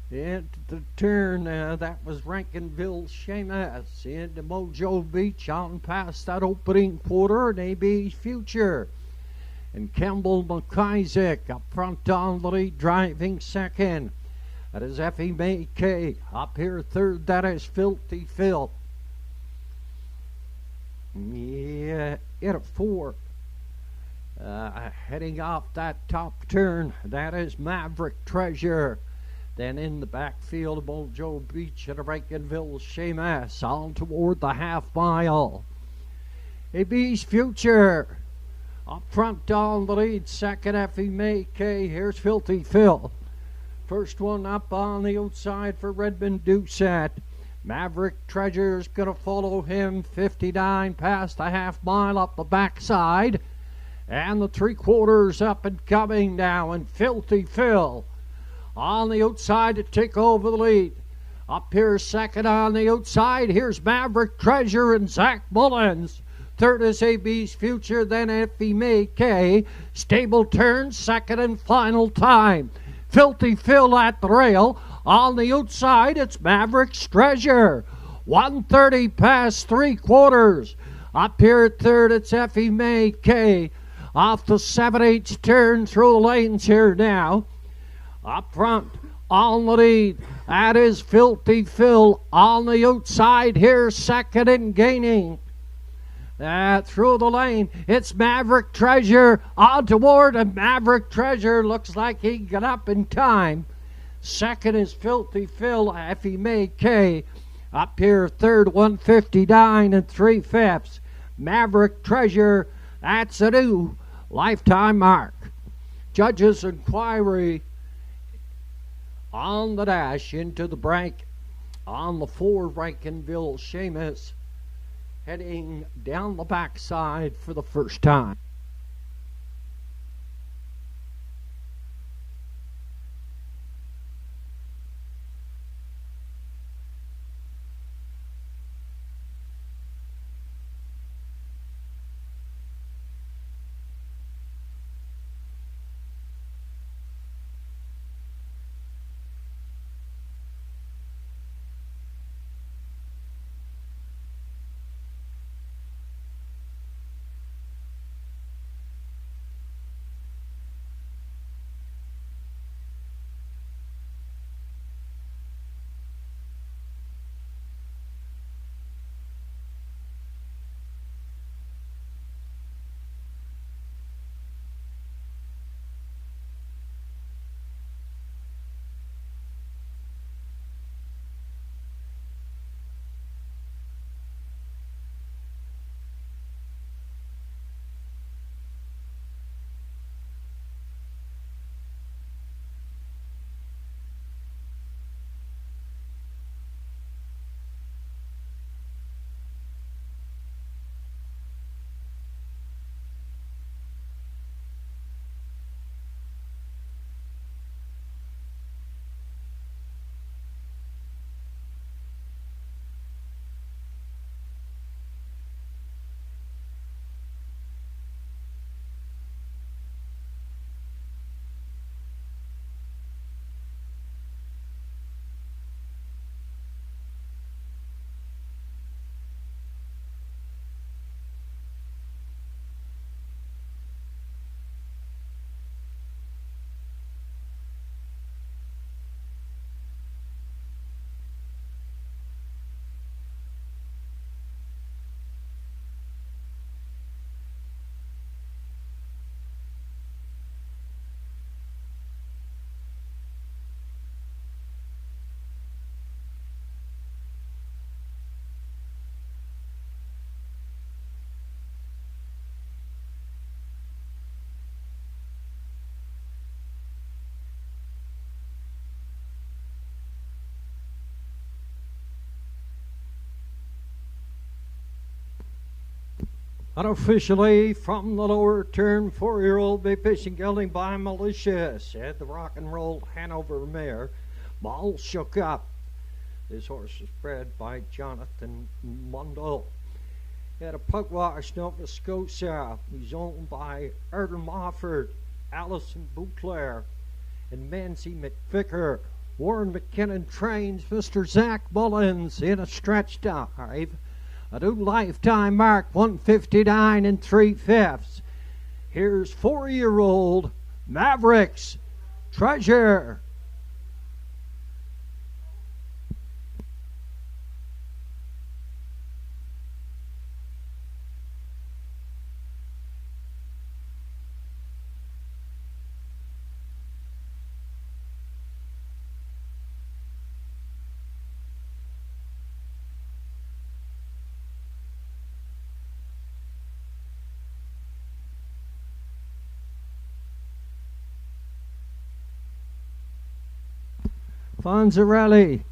Into the turn, that was Rankinville Seamus. Into Mojo Beach on past that opening quarter, and AB's Future. And Campbell McIsaac up front on the lead, driving second. That is Effie May Kay. Up here third, that is Filthy Phil. Yeah, in at 4. Heading off that top turn, that is Maverick Treasure. Then in the backfield of Mojo Beach and Rankinville Seamus on toward the half mile. AB's Future up front on the lead, second Effie May Kay. Here's Filthy Phil. First one up on the outside for Redmond Doucette. Maverick Treasure's going to follow him, 59 past the half mile up the backside. And the 3/4 up and coming now, and Filthy Phil on the outside to take over the lead. Up here second on the outside, here's Maverick Treasure and Zach Mullins. Third is AB's Future, then Effie May Kay. Stable turn, second and final time. Filthy Phil at the rail. On the outside, it's Maverick's Treasure. 1:30 past 3/4. Up here at third, it's Effie May K. Off the 7/8 turn through the lanes here now. Up front, on the lead, that is Filthy Phil. On the outside here, second and gaining. Through the lane, it's Maverick Treasure on toward a Maverick Treasure. Looks like he got up in time. Second is Filthy Phil, Effie May K. Up here, third, 159 and 3/5. Maverick Treasure, that's a new lifetime mark. Judges' inquiry on the dash into the break on the 4 Rankinville Seamus, heading down the backside for the first time. Unofficially from the lower turn, 4-year-old Bay Fishing Gelding by Malicious at the Rock and Roll Hanover mare. Ball shook up. This horse is bred by Jonathan Mundell. At a Pugwash, Nova Scotia. He's owned by Arden Mofford, Allison Bouclair, and Mancy McVicker. Warren McKinnon trains Mr. Zach Mullins in a stretch dive. A new lifetime mark, 159 and 3/5. Here's 4-year-old Mavericks Treasure. Fonzarelli.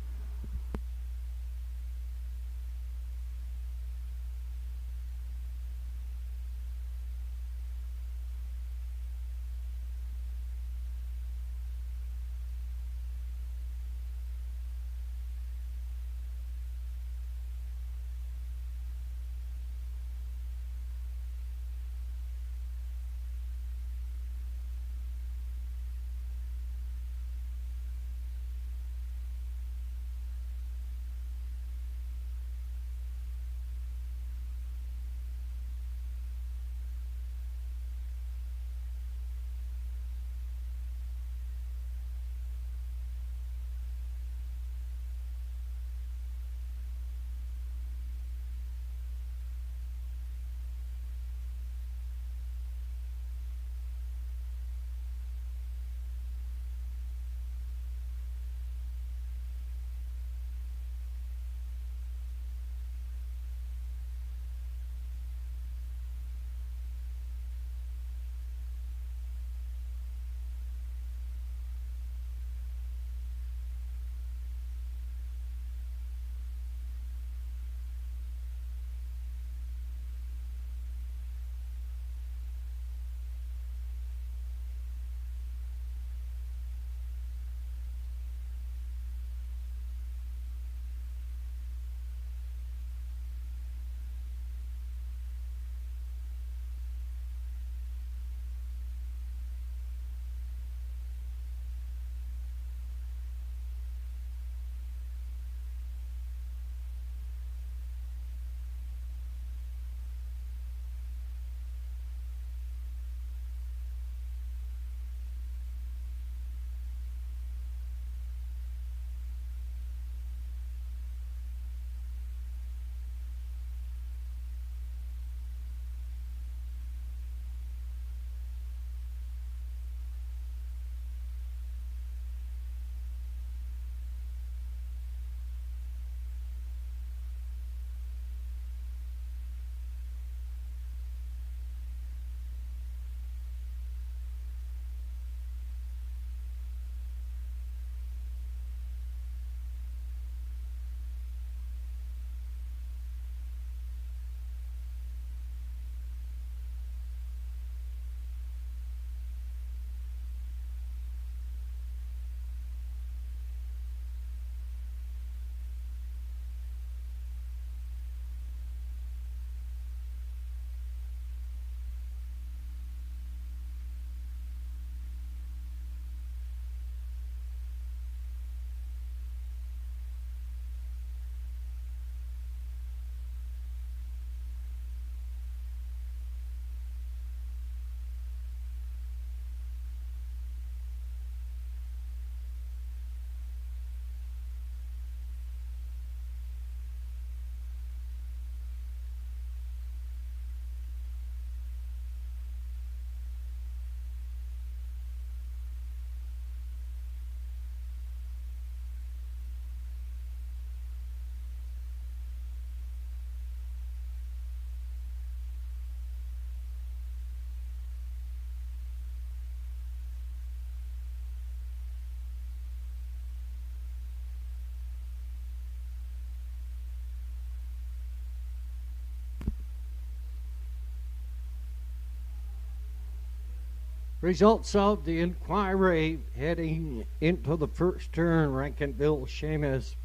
Results of the inquiry heading into the first turn. Rankinville Seamus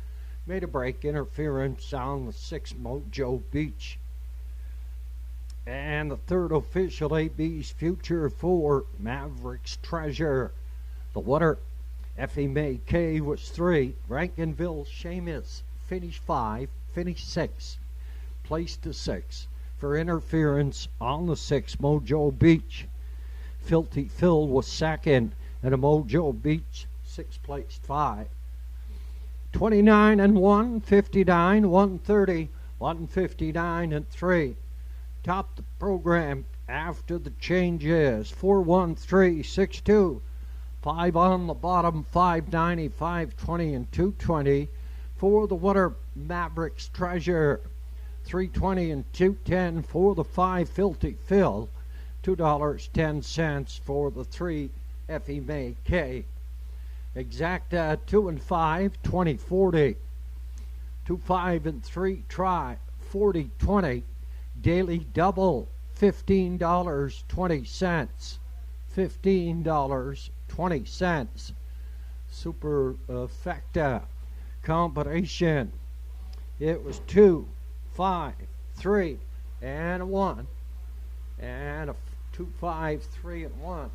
made a break interference on the 6 Mojo Beach. And the third official, AB's Future 4 Mavericks Treasure. The winner, Effie May K, was 3. Rankinville Seamus finished 5, finished 6, placed to 6 for interference on the 6 Mojo Beach. Filthy Phil was second, and a Mojo Beach 6th placed 5. 29 and 1, 59, 130, 159 and 3. Top the program after the changes. 41362. 5 on the bottom, 590, 520, and 220. For the winner, Mavericks Treasure. 320 and 210 for the 5 Filthy Phil. $2.10 for the 3 Effie May K. Exacta 2 and 5, 2040. 2, 5 and 3 try 40-20. Daily double $15.20. $15.20. Superfecta combination. It was 2, 5, 3, and a 1. And a 2, 5, 3, and 1.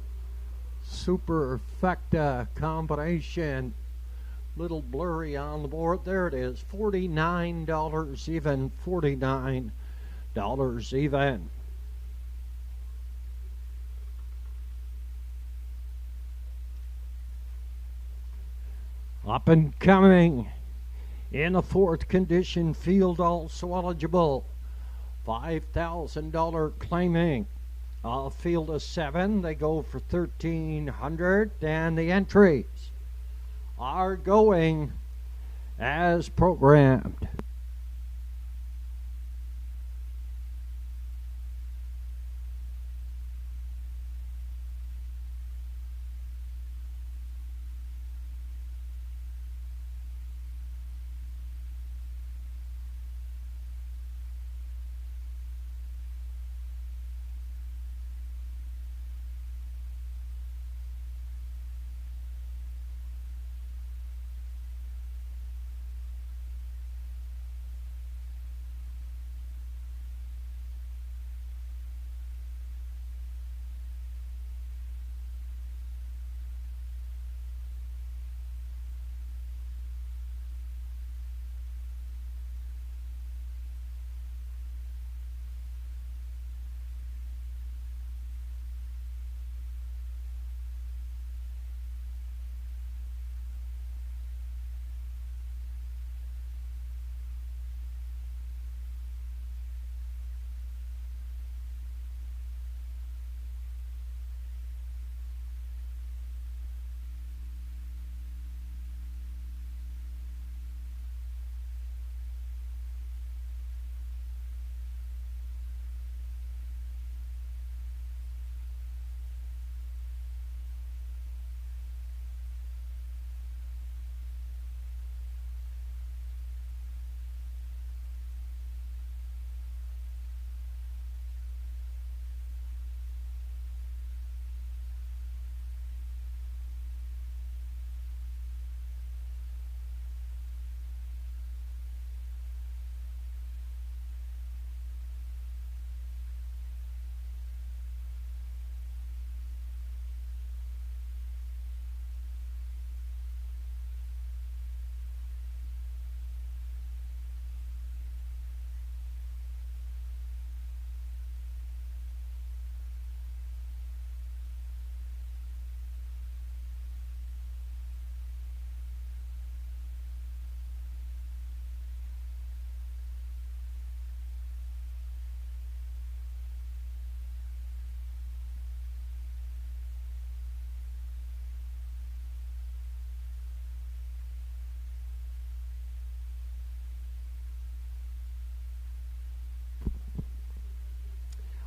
Superfecta combination. Little blurry on the board. There it is. $49 even. $49 even. Up and coming in the 4th condition field, also eligible. $5,000 claiming. A field of 7, they go for $1,300, and the entries are going as programmed.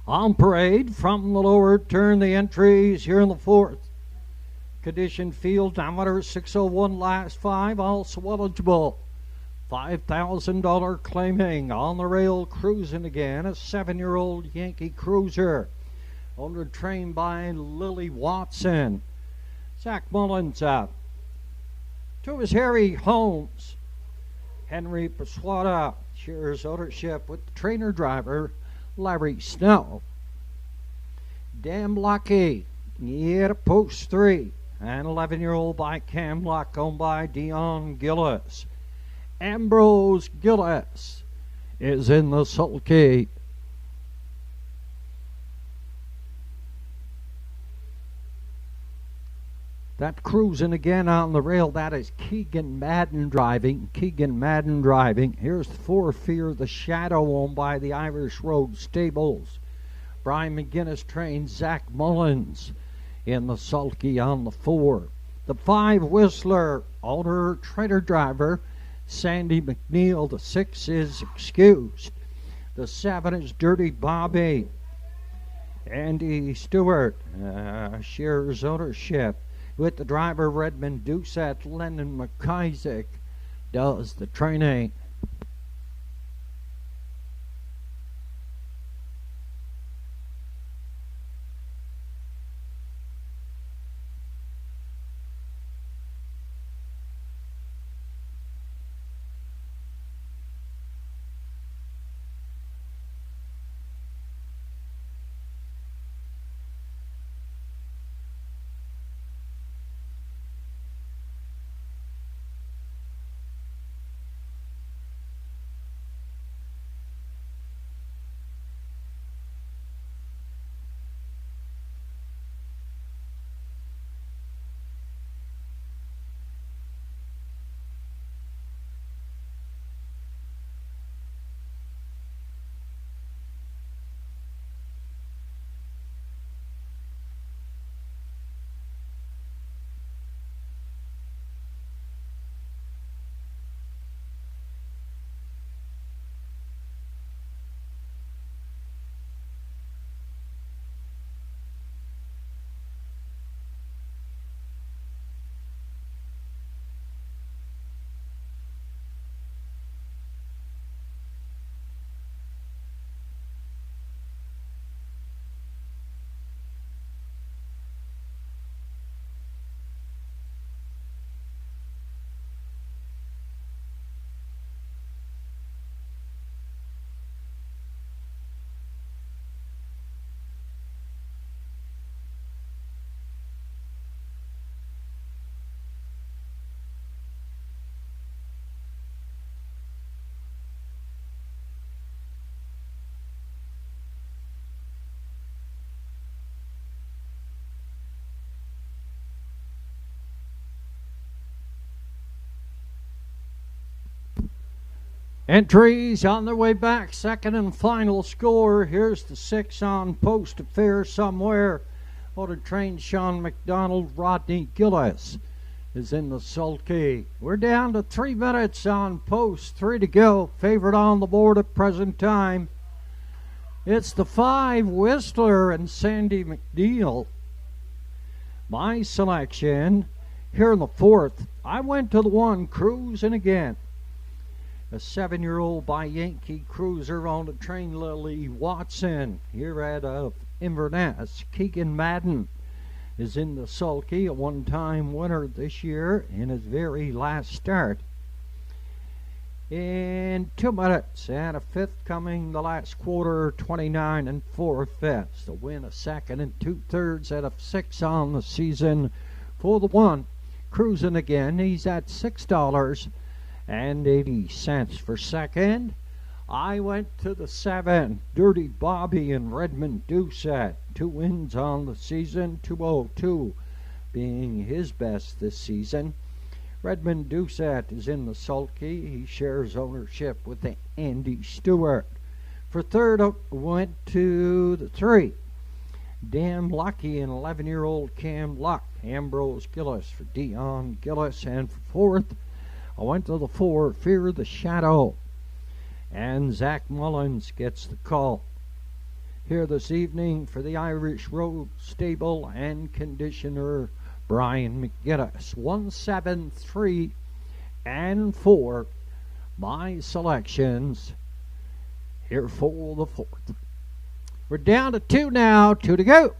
On parade from the lower turn, the entries here in the 4th condition field. Diameter 601, last 5, also eligible. $5,000 claiming. On the rail, cruising again, a 7-year-old Yankee Cruiser. Owner trained by Lily Watson. Zach Mullins up. Two is Harry Holmes. Henry Paswada shares ownership with the trainer driver Larry Snow. Damn Lucky, yeah, post 3. An 11-year-old by Cam Luck, owned by Dion Gillis. Ambrose Gillis is in the sulky. That cruising again on the rail, that is Keegan Madden driving. Keegan Madden driving. Here's the 4, Fear the Shadow, owned by the Irish Road Stables. Brian McGinnis trains Zach Mullins in the sulky on the 4. The 5, Whistler, owner, trainer driver, Sandy McNeil. The 6 is Excused. The 7 is Dirty Bobby. Andy Stewart shares ownership with the driver Redmond Doucette. Lennon McIsaac does the training. Entries on their way back, second and final score. Here's the 6 on post, Affair Somewhere. Motor train Sean McDonald. Rodney Gillis is in the sulky. We're down to 3 minutes on post, 3 to go. Favorite on the board at present time. It's the 5, Whistler and Sandy McNeil. My selection here in the 4th, I went to the 1, Cruising Again. A 7-year-old by Yankee Cruiser on the train Lily Watson here out of Inverness. Keegan Madden is in the sulky, a one-time winner this year in his very last start. In 2 minutes and a 5th coming the last quarter, 29 and 4/5. To win a 2nd and 2/3 out of 6 on the season for the 1. Cruising Again, he's at $6.80 for second. I went to the 7, Dirty Bobby and Redmond Doucette. 2 wins on the season, 202 being his best this season. Redmond Doucette is in the sulky. He shares ownership with the Andy Stewart. For third, I went to the 3, Damn Lucky and 11-year-old Cam Luck. Ambrose Gillis for Dion Gillis. And for fourth, I went to the 4, Fear the Shadow. And Zach Mullins gets the call. Here this evening for the Irish Road Stable and conditioner Brian McGinnis. 1, 7, 3, and 4. My selections here for the 4th. We're down to 2 now, 2 to go.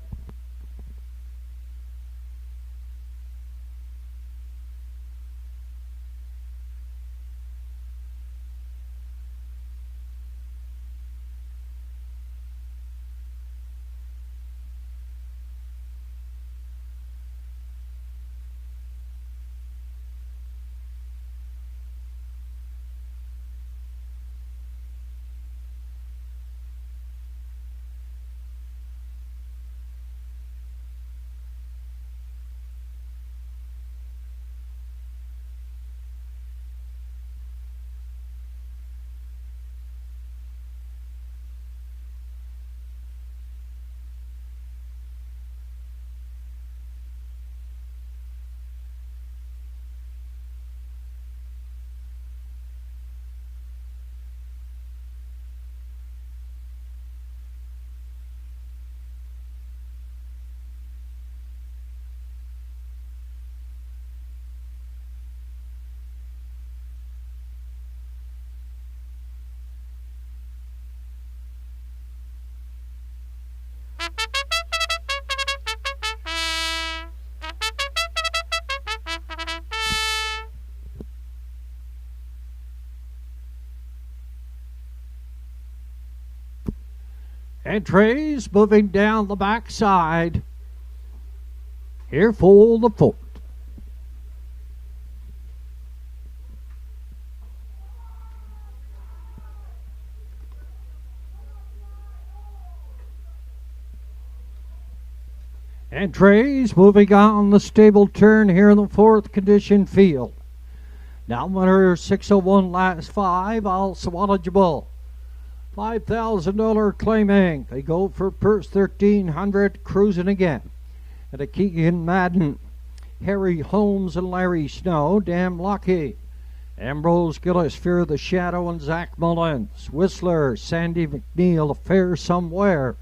Entries moving down the backside. Here for the 4th. Entries moving on the stable turn here in the 4th condition field. Now winner 601 last 5, also eligible. $5,000 claiming. They go for purse 1,300, cruising again. And a Keegan Madden, Harry Holmes, and Larry Snow, Damn Lucky. Ambrose Gillis, Fear the Shadow, and Zach Mullins. Whistler, Sandy McNeil, Affair Somewhere.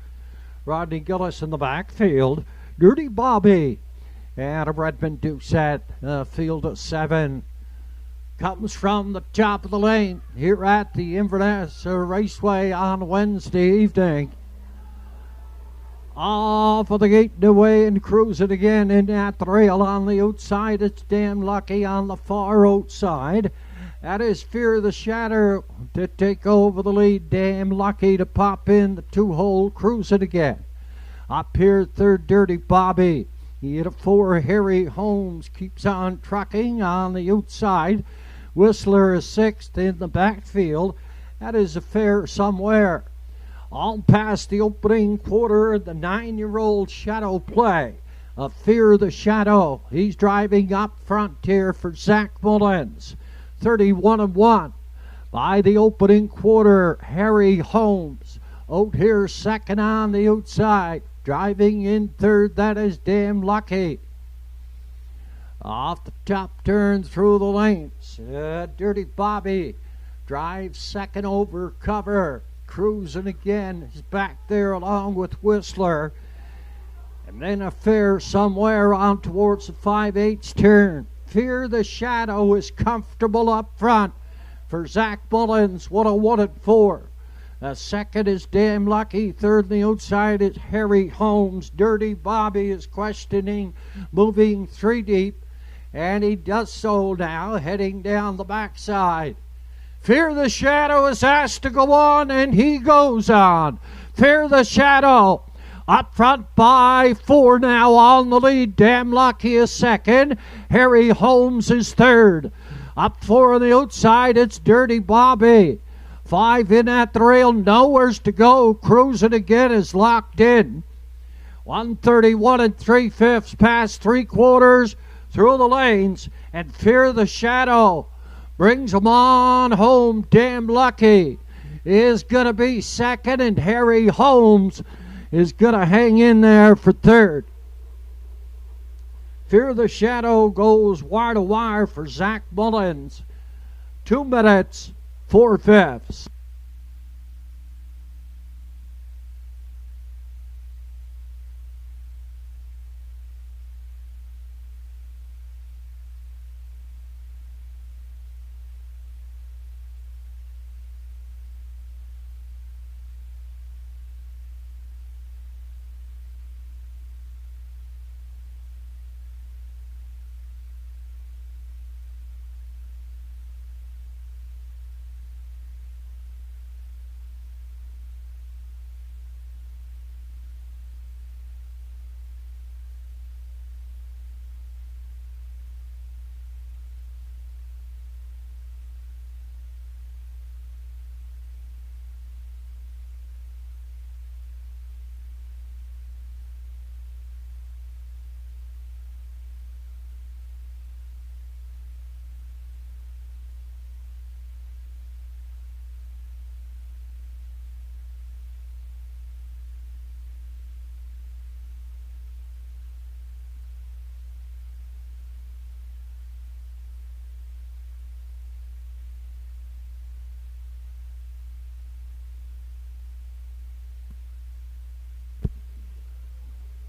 Rodney Gillis in the backfield. Dirty Bobby. And a Redmond Doucette, field of 7. Comes from the top of the lane here at the Inverness Raceway on Wednesday evening. Off of the gate and away and cruising again in at the rail on the outside. It's Damn Lucky on the far outside. That is Fear the Shadow to take over the lead. Damn Lucky to pop in the 2-hole, cruising again. Up here, 3rd, Dirty Bobby. He hit a 4. Harry Holmes keeps on trucking on the outside. Whistler is 6th in the backfield. That is Affair Somewhere. All past the opening quarter, the 9-year-old Shadow Play of Fear the Shadow. He's driving up front here for Zach Mullins. 31-1. By the opening quarter, Harry Holmes. Out here 2nd on the outside. Driving in 3rd, that is Damn Lucky. Off the top turn through the lanes. Dirty Bobby drives 2nd over cover. Cruising again is back there along with Whistler. And then Affair Somewhere on towards the 5/8 turn. Fear the Shadow is comfortable up front for Zach Mullins. 101-4. 2nd is Damn Lucky. 3rd on the outside is Harry Holmes. Dirty Bobby is questioning, moving 3 deep. And he does so now, heading down the backside. Fear the Shadow is asked to go on, and he goes on. Fear the Shadow up front by 4 now on the lead. Damn Lucky is 2nd. Harry Holmes is 3rd. Up 4 on the outside, it's Dirty Bobby. 5 in at the rail, nowheres to go. Cruising again is locked in. 131 3/5 past 3/4 through the lanes, and Fear the Shadow brings them on home. Damn Lucky is going to be 2nd, and Harry Holmes is going to hang in there for 3rd. Fear the Shadow goes wire to wire for Zach Mullins. 2 minutes, 4/5.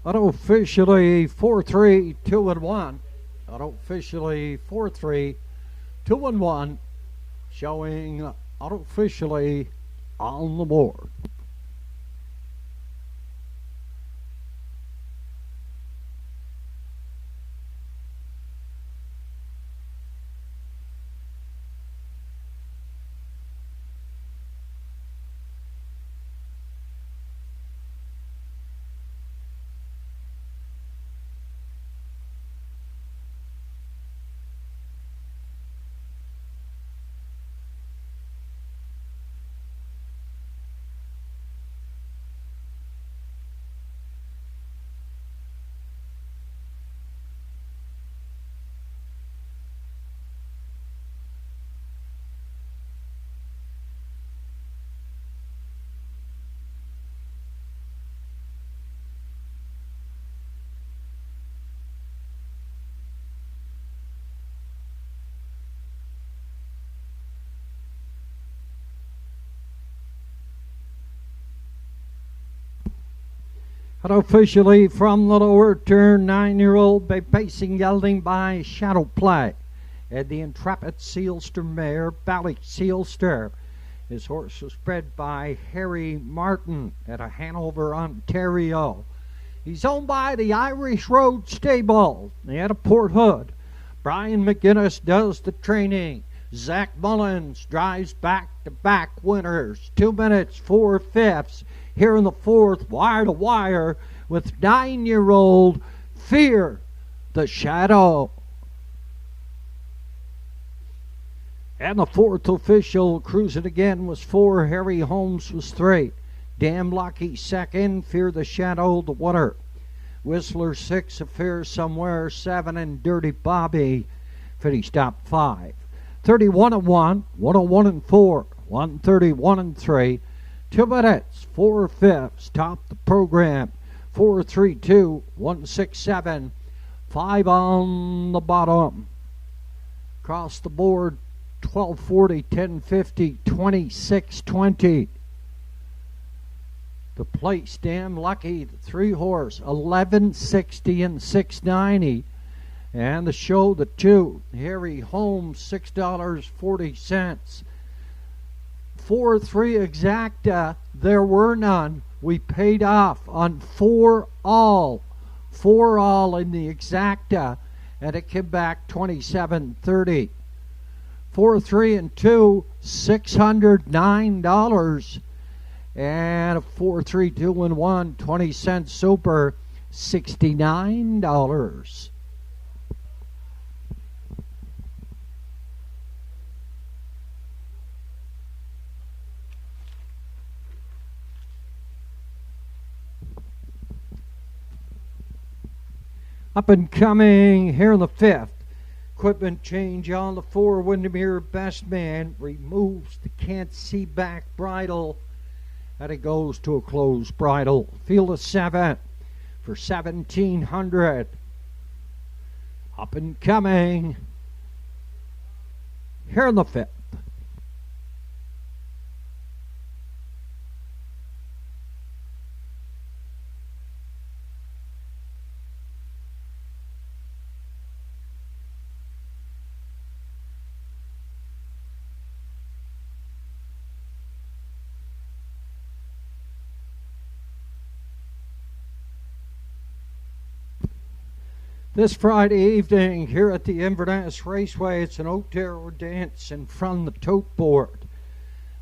Unofficially 4-3, 2-1. Unofficially 4-3, 2-1. Showing unofficially on the board. Unofficially from the lower turn, 9-year-old pacing gelding by Shadow Play. And the intrepid Sealster mare, Bally Sealster. His horse was bred by Harry Martin at a Hanover, Ontario. He's owned by the Irish Road Stable at a Port Hood. Brian McGinnis does the training. Zach Mullins drives back-to-back winners. 2 minutes, 4/5. Here in the fourth, wire to wire, with 9-year-old Fear the Shadow. And the fourth official cruising again was 4. Harry Holmes was 3. Damn Lucky second. Fear the Shadow the winner. Whistler 6. Affair Somewhere 7. And Dirty Bobby finished top 5. 31-1, 101-4, 131-3. 2 minutes, 4/5. Top the program. 4-3-2, 167. 5 on the bottom. Across the board, 1240, 1050, 2620. The place, Damn Lucky, the 3-horse, 1160 and 690. And the show, the 2, Harry Holmes, $6.40. 4-3 exacta, there were none. We paid off on 4 all. 4 all in the exacta, and it came back 27.30. 4-3 and 2, $609. And a 4-3, 2 and 1, 20-cent super, $69. Up and coming here in the 5th. Equipment change on the 4. Windermere Best Man removes the can't see back bridle. And it goes to a closed bridle. Field of 7 for 1,700. Up and coming here in the 5th. This Friday evening here at the Inverness Raceway, it's an Otero dance in front of the tote board.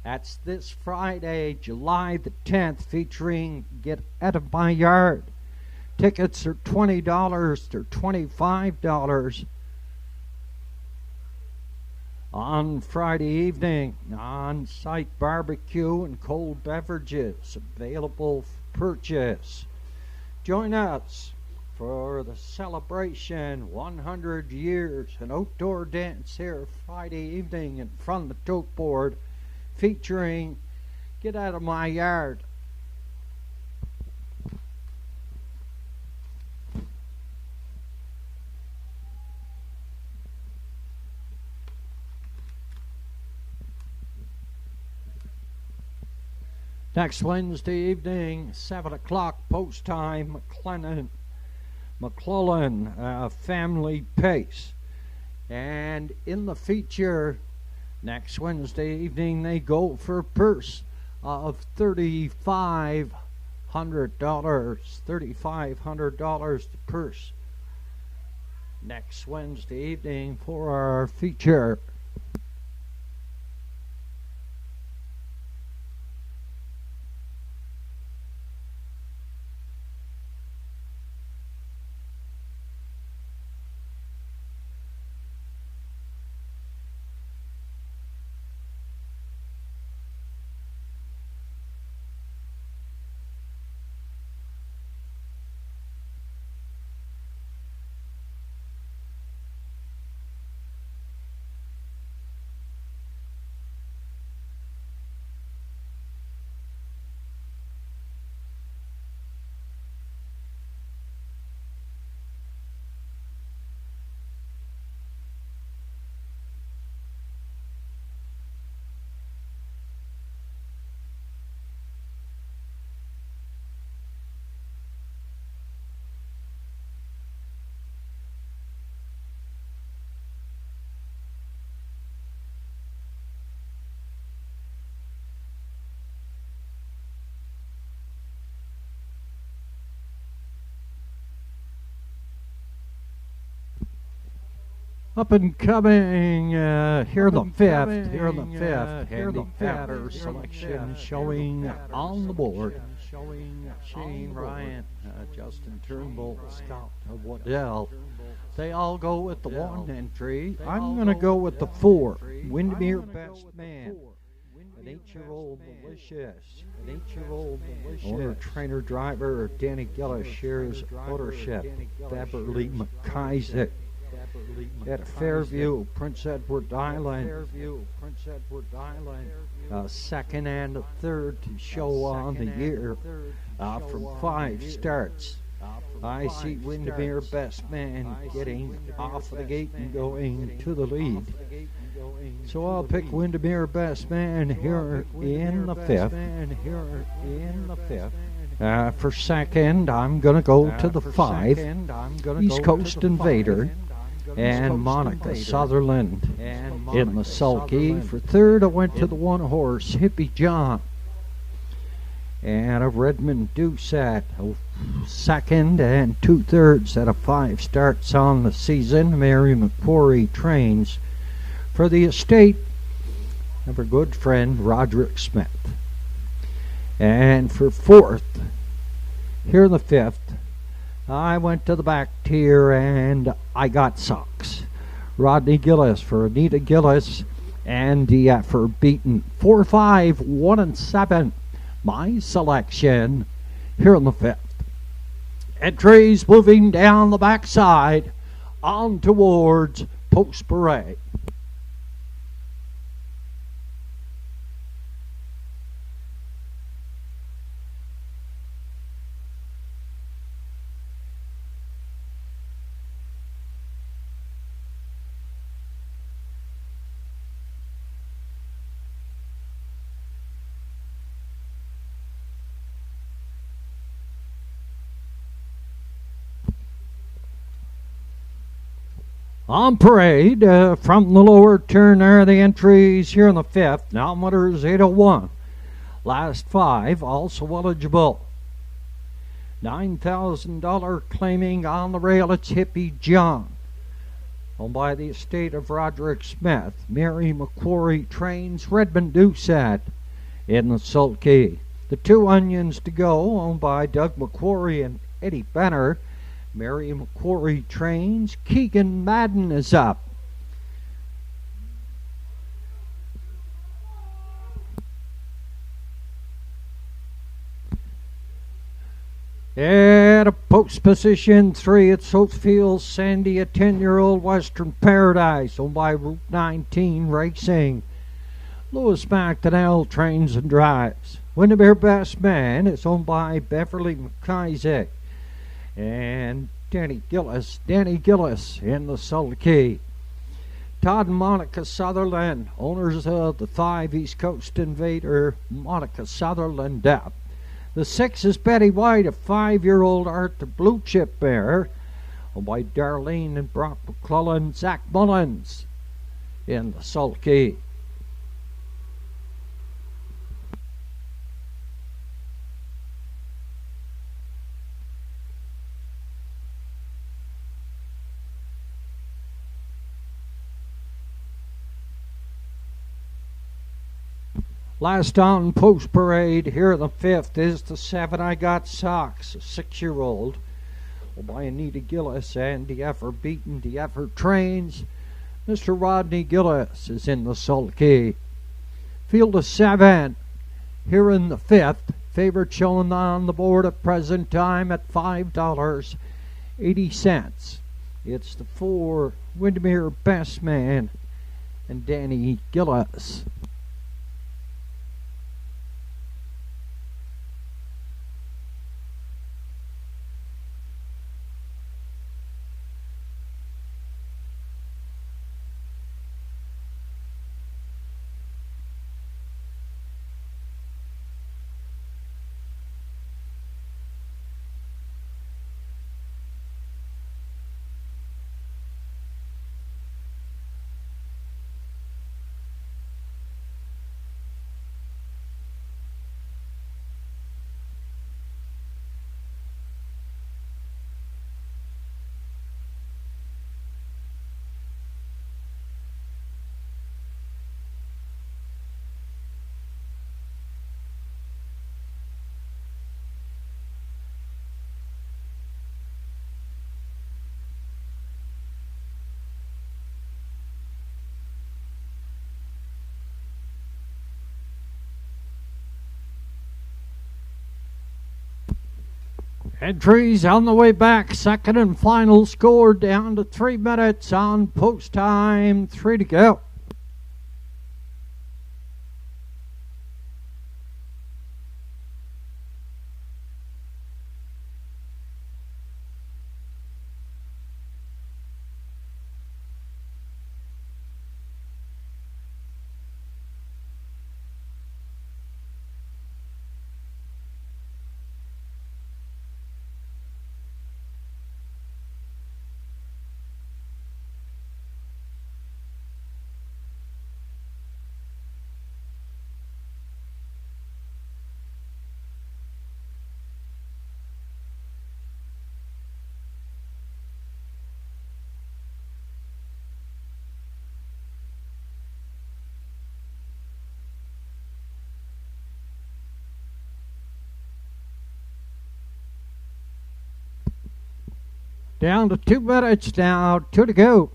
That's this Friday, July the 10th, featuring Get Out of My Yard. Tickets are $20, they're $25 on Friday evening. On-site barbecue and cold beverages available for purchase. Join us for the celebration, 100 years, an outdoor dance here Friday evening in front of the tote board, featuring Get Out of My Yard. Next Wednesday evening, 7 o'clock post time, McClellan Family Pace. And in the feature, next Wednesday evening, they go for a purse of $3,500. $3,500 the purse. Next Wednesday evening for our feature. Up and coming, here the fifth, handicapper selection showing on the board. Shane Ryan, Justin Turnbull, Scott of Waddell. They all go with the one entry. I'm going to go with the 4, Windermere Best Man. An 8-year-old malicious. Owner, trainer, driver, Danny Gillis shares ownership. Beverly McIsaac. At Fairview, Prince Edward Island. Second and a third to show on the year from 5 starts. I see Windermere Best Man getting off of the gate and going to the lead. So I'll pick Windermere Best Man here in the 5th. For second, I'm going to go to the 5, East Coast Invader. And Monica Sutherland in the sulky. For third, I went to the 1-horse, Hippie John. And a Redmond Doucette, second and 2/3 out of 5 starts on the season. Mary McQuarrie trains for the estate of her good friend Roderick Smith. And for fourth, here in the 5th, I went to the back tier and I got socks. Rodney Gillis for Anita Gillis and the effort beaten 4, 5, 1, and 7. My selection here in the 5th. Entries moving down the backside on towards Post Parade. On parade, from the lower turn are the entries here in the 5th. Now Mutters 801. Last 5 also eligible. $9,000 claiming on the rail. It's Hippie John. Owned by the estate of Roderick Smith. Mary McQuarrie trains Redmond Doucette in the sulky. The 2 onions to go, owned by Doug McQuarrie and Eddie Benner. Mary McQuarrie trains. Keegan Madden is up. At a post position 3 at Southfield Sandy, a 10-year-old Western Paradise, owned by Route 19 Racing. Louis McDonnell trains and drives. Windermere Best Man is owned by Beverly McIsaac. And Danny Gillis in the sulky. Todd and Monica Sutherland, owners of the 5 East Coast Invader, Monica Sutherland Depp. The 6 is Betty White, a 5-year-old Arthur Blue Chip mare, by Darlene and Brock McClellan, Zach Mullins in the sulky. Last on post parade, here the 5th is the 7 I Got Socks, a 6-year-old, by Anita Gillis and the effort beaten, the effort trains. Mr. Rodney Gillis is in the sulky. Field of 7, here in the 5th, favorite showing on the board at present time at $5.80. It's the 4 Windermere Best Man and Danny Gillis. Entries on the way back, second and final score down to 3 minutes on post time, 3 to go. Down to 2 minutes now, 2 to go.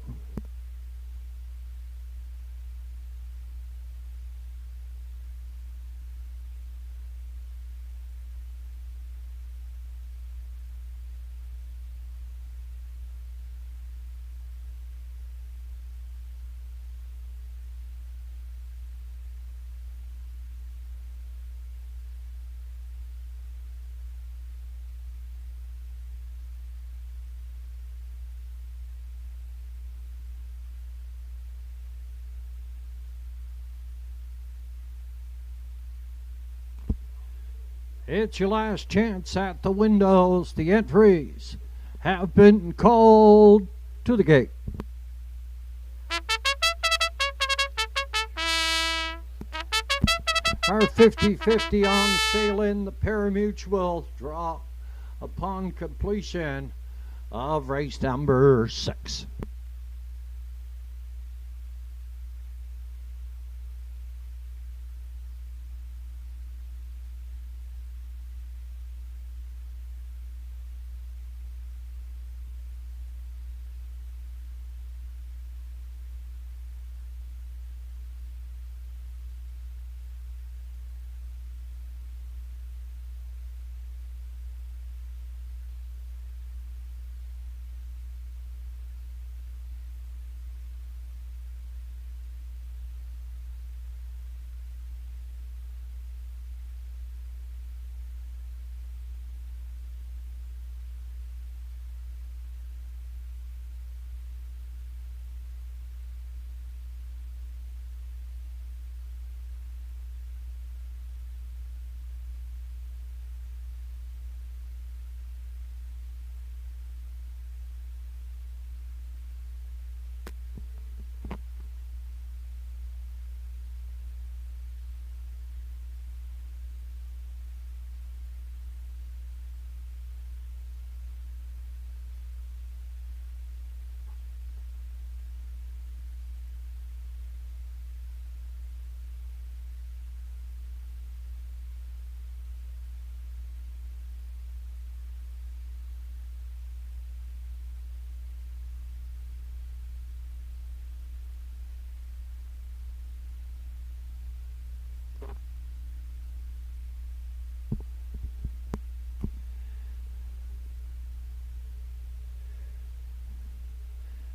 It's your last chance at the windows. The entries have been called to the gate. Our 50-50 on sale in the pari-mutuel draw upon completion of race number 6.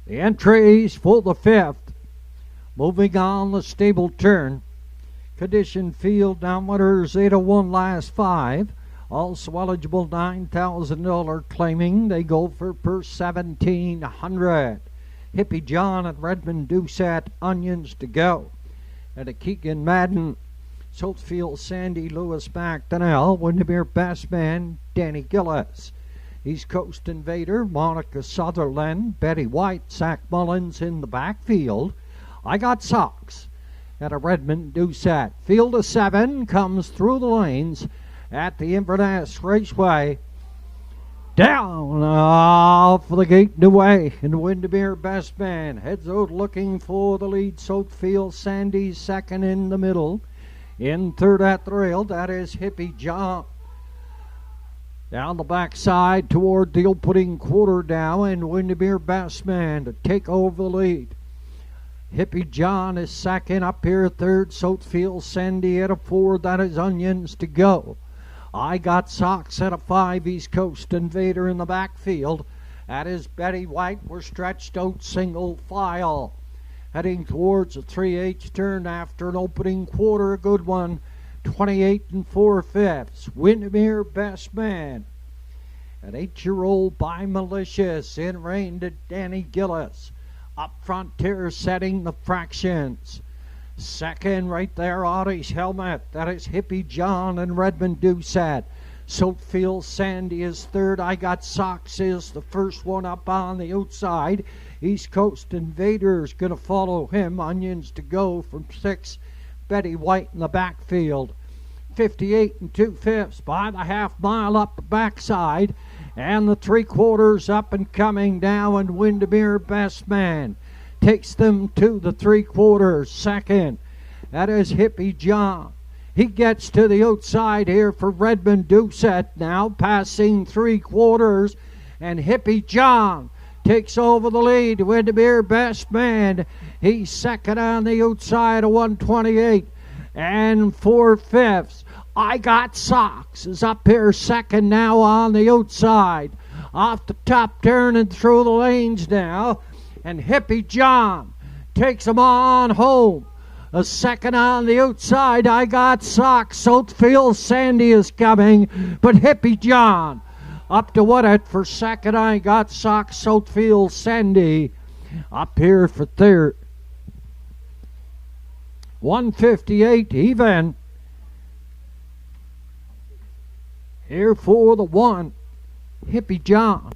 The entries for the 5th. Moving on the stable turn. Condition field downwinners 801 last 5. Also eligible $9,000 claiming. They go for per 1,700. Hippie John and Redmond Doucette, onions to go. And a Keegan Madden, Soutfield Sandy, Lewis McDonnell, Windermere Best Man, Danny Gillis. East Coast Invader, Monica Sutherland, Betty White, Zach Mullins in the backfield. I Got Socks at a Redmond Doucette. Field of 7 comes through the lanes at the Inverness Raceway. Down off the gate and away, and Windermere Best Man heads out looking for the lead. Soutfield Sandy second in the middle. In third at the rail, that is Hippie John. Down the backside toward the opening quarter now, and Windermere Best Man to take over the lead. Hippie John is second, up here third. Soutfield Sandy at a 4, that is onions to go. I Got Socks at a 5, East Coast Invader in the backfield. That is Betty White. We're stretched out single file. Heading towards a 3/8 turn after an opening quarter, a good one. 28 4/5. Windermere Best Man. An 8-year-old by Malicious. In rein to Danny Gillis. Up Frontier setting the fractions. Second right there, Audie's helmet. That is Hippie John and Redmond Doucette. Soutfield Sandy is third. I Got Socks is the first one up on the outside. East Coast Invaders going to follow him. Onions to go from 6. Betty White in the backfield. 58 2/5 by the half mile up the backside. And the 3/4 up and coming now, and Windermere Best Man takes them to the 3/4. Second, that is Hippie John. He gets to the outside here for Redmond Doucette now, passing 3/4, and Hippie John takes over the lead. Windermere Best Man, he's second on the outside of 128 and 4/5. I Got Socks is up here second now on the outside. Off the top turn and through the lanes now. And Hippie John takes him on home. A second on the outside, I Got Socks. Soutfield Sandy is coming, but Hippie John up to Woodett for second. I Got Socks. Soutfield Sandy up here for third. 158 even. Here for the 1, Hippie John.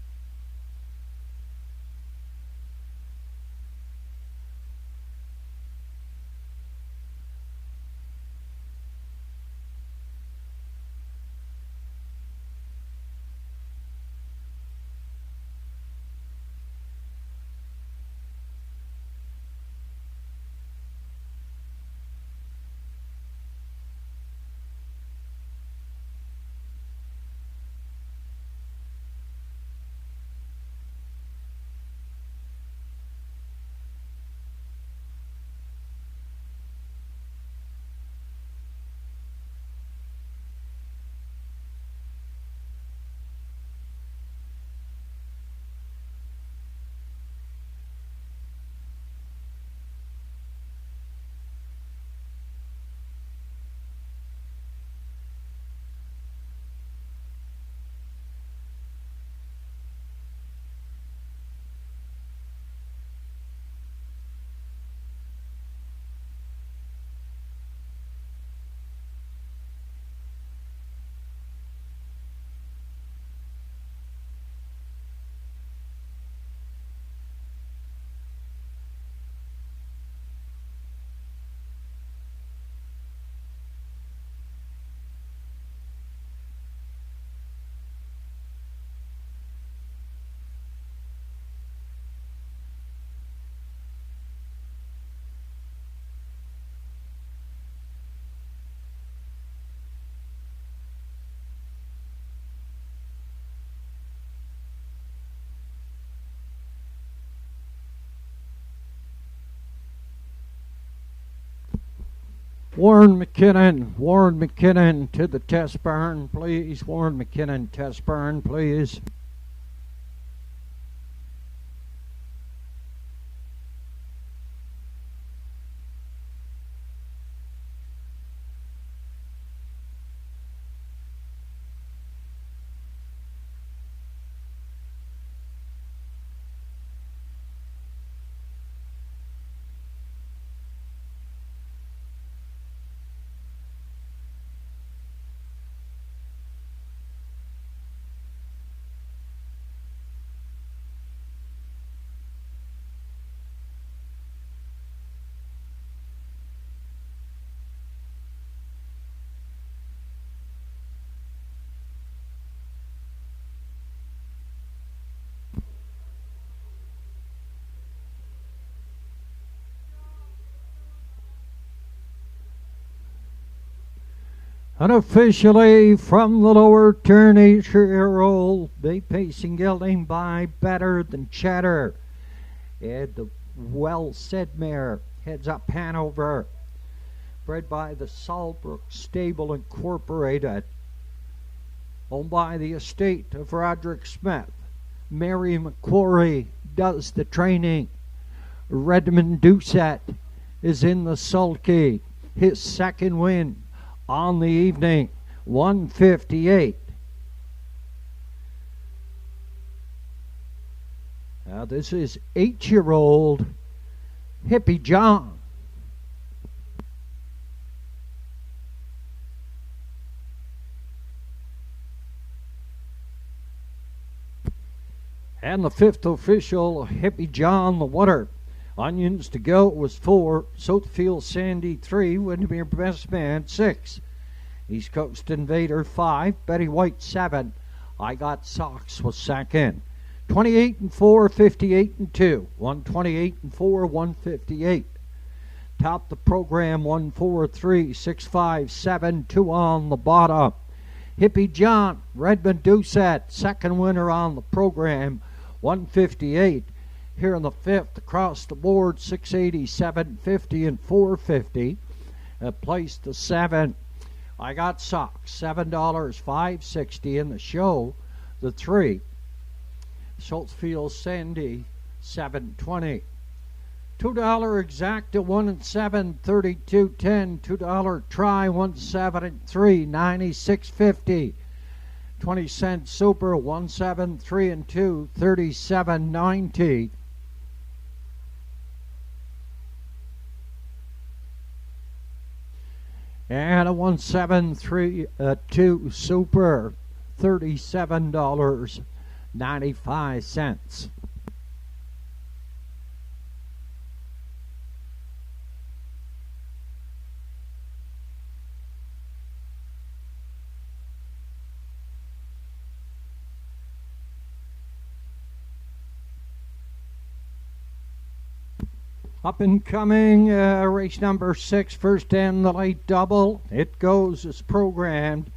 Warren McKinnon to the test barn, please. Warren McKinnon, test barn, please. Unofficially from the lower turn, 8-year-old Bay Pacing gelding by Better Than Cheddar. And the Well Said mare heads up Hanover, bred by the Salbrook Stable Incorporated, owned by the estate of Roderick Smith. Mary McQuarrie does the training. Redmond Doucette is in the sulky, his second win on the evening, 158. Now this is 8-year-old Hippie John. And the fifth official, Hippie John, the winner. Onions to go was 4, Soutfield Sandy 3, Windermere Best Man 6, East Coast Invader 5, Betty White 7, I Got Socks was second. 28-4, 58-2, 128-4, 158. Top the program 143, 657, 2 on the bottom. Hippie John, Redmond Doucette, second winner on the program, 158. Here in the fifth, across the board, 680, 750, and 450. Place the 7. I Got Socks, $7, $5.60 in the show. The 3, Saltfield Sandy, $7.20. $2 exacta, 1 and 7, 32.10. $2 try, 1, 7 and 3, 96.50. 20-cent super, 1, 7, 3 and 2, 37.90. And a 173.2 super, $37.95. Up and coming, race number 6, first and the late double. It goes as programmed.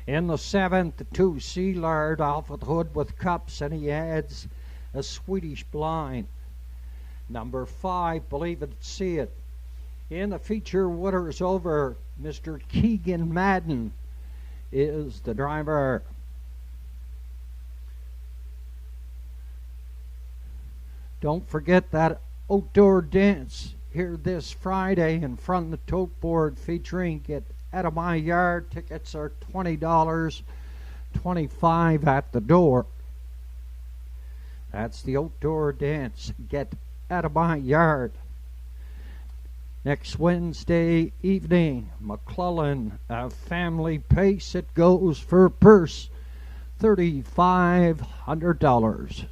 In the 7th, the 2 Sealard off with Hood with Cups, and he adds a Swedish Blind. Number 5, Believe It, See It. In the feature, winner's over. Mr. Keegan Madden is the driver. Don't forget that outdoor dance here this Friday in front of the tote board featuring Get Out of My Yard. Tickets are $20, $25 at the door. That's the outdoor dance, Get Out of My Yard. Next Wednesday evening, McClellan Family Pace. It goes for a purse $3,500.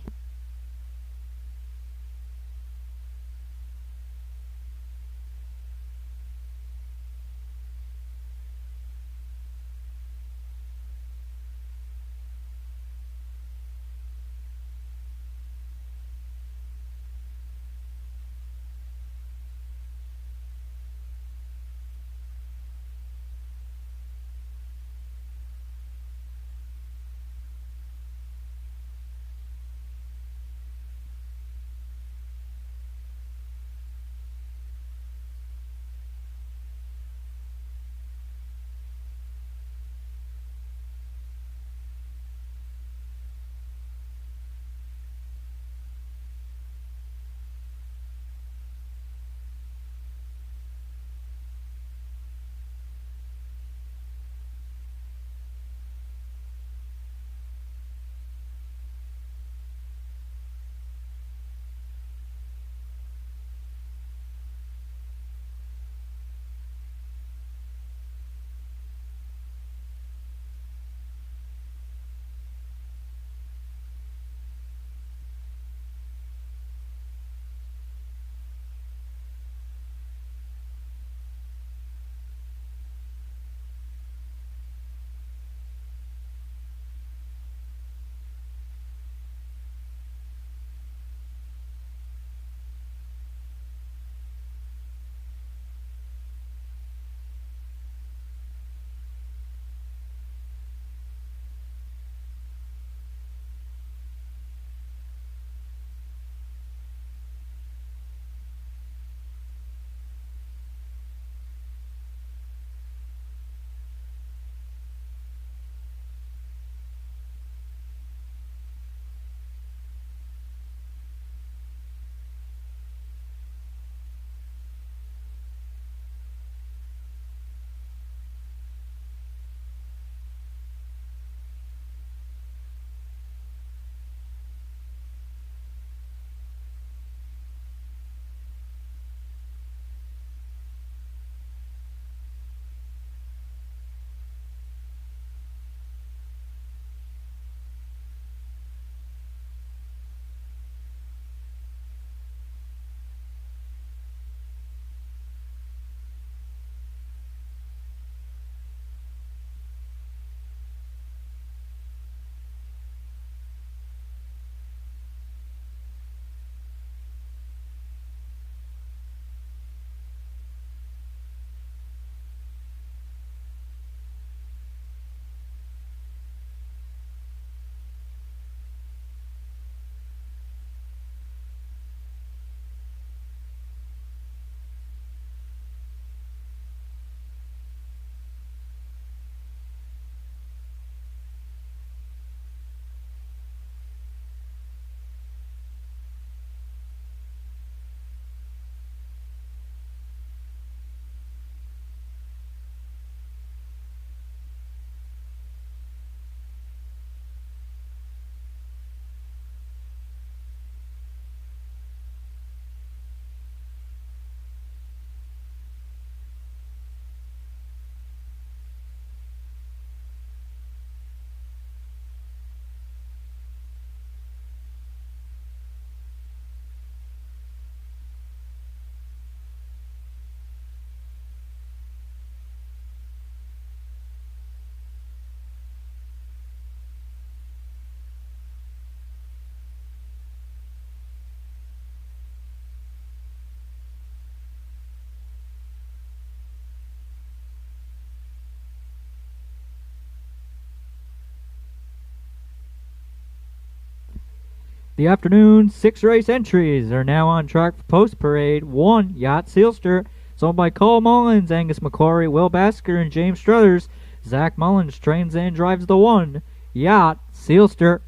The afternoon 6 race entries are now on track for post parade. 1, Yacht Sealster, is owned by Cole Mullins, Angus McClory, Will Basker, and James Struthers. Zach Mullins trains and drives the 1, Yacht Sealster.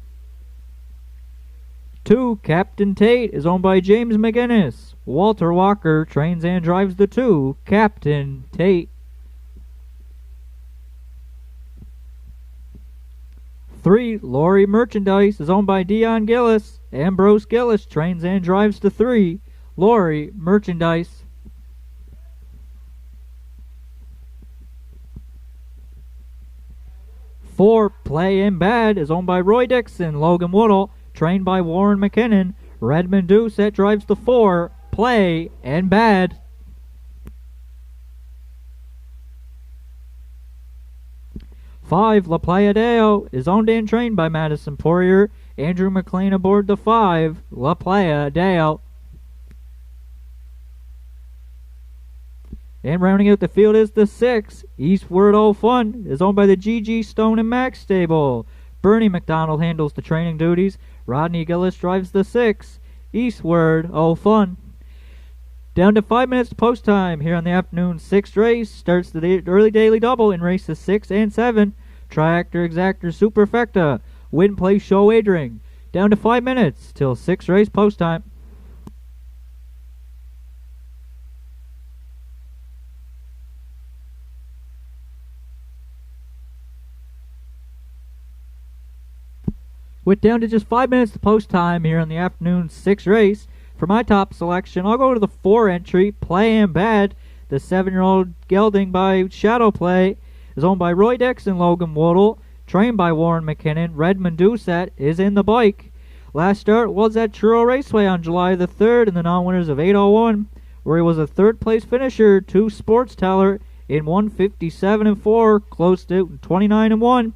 2, Captain Tate, is owned by James McGinnis. Walter Walker trains and drives the 2, Captain Tate. 3, Lori Merchandise, is owned by Dion Gillis. Ambrose Gillis trains and drives the 3, Lori Merchandise. 4, Play and Bad, is owned by Roy Dixon. Logan Woodall, trained by Warren McKinnon. Redmond Doucette drives the 4, Play and Bad. 5, La Playa Deo, is owned and trained by Madison Poirier. Andrew McLean aboard the 5, La Playa Deo. And rounding out the field is the 6, Eastward O Fun, is owned by the G.G. Stone and Max stable. Bernie McDonald handles the training duties. Rodney Gillis drives the 6, Eastward O Fun. Down to 5 minutes to post time here on the afternoon 6th race. Starts the early daily double in races 6 and 7. Triactor Exactor Superfecta. Win Place Show Wagering. Down to 5 minutes till 6th race post time. With down to just 5 minutes to post time here on the afternoon 6th race, for my top selection, I'll go to the 4 entry, Play and Bad. The 7-year-old gelding by Shadow Play is owned by Roy Dixon, Logan Woodall, trained by Warren McKinnon. Redmond Doucette is in the bike. Last start was at Truro Raceway on July the 3rd in the non-winners of 801, where he was a 3rd place finisher to Sports Teller in 157-4, closed out in 29-1.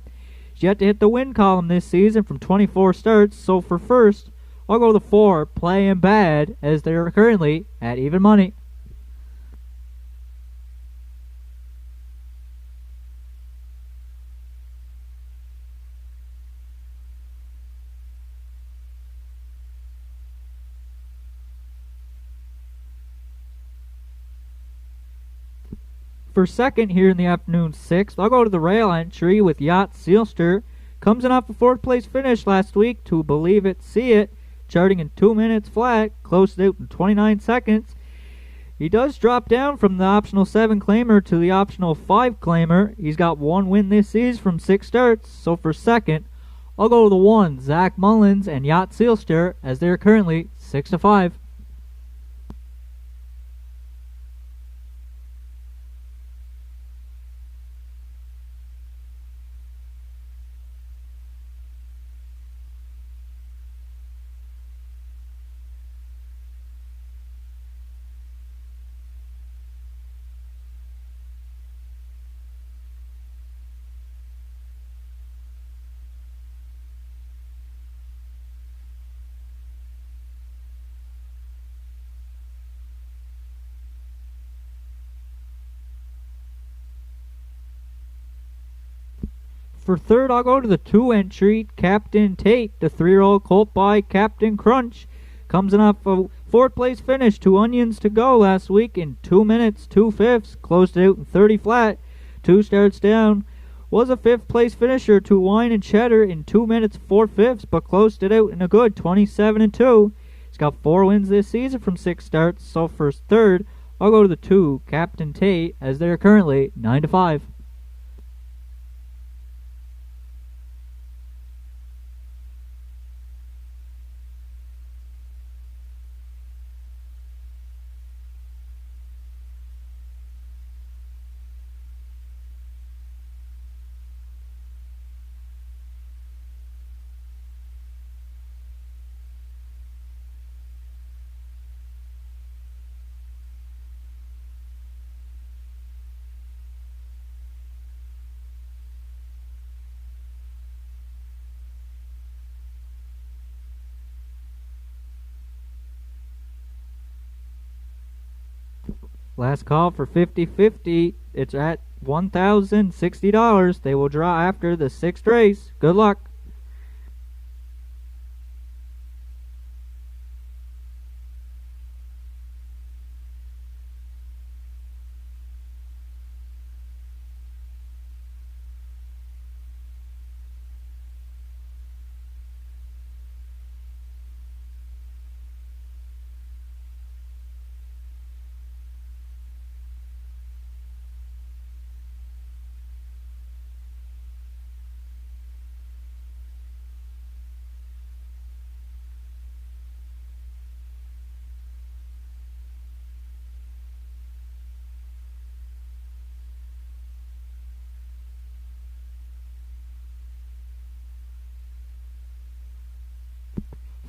He's yet to hit the win column this season from 24 starts, so for first, I'll go to the 4, Play and Bad, as they are currently at even money. For second here in the afternoon 6th, I'll go to the rail entry with Yacht Sealster. Comes in off a 4th place finish last week to Believe It, See It, charting in 2 minutes flat, closed out in 29 seconds. He does drop down from the optional 7 claimer to the optional 5 claimer. He's got 1 win this season from 6 starts, so for second, I'll go to the 1, Zach Mullins and Yacht Sealster, as they are currently 6-5. For third, I'll go to the 2 entry, Captain Tate, the 3-year-old colt by Captain Crunch. Comes in off a 4th place finish, 2 onions to go last week in 2 minutes, 2/5. Closed out in 30 flat. 2 starts down. Was a 5th place finisher to Wine and Cheddar in 2 minutes, 4/5, but closed it out in a good 27-2. He's got 4 wins this season from 6 starts, so for third, I'll go to the 2, Captain Tate, as they are currently 9-5. Last call for 50-50. It's at $1,060. They will draw after the 6th race. Good luck.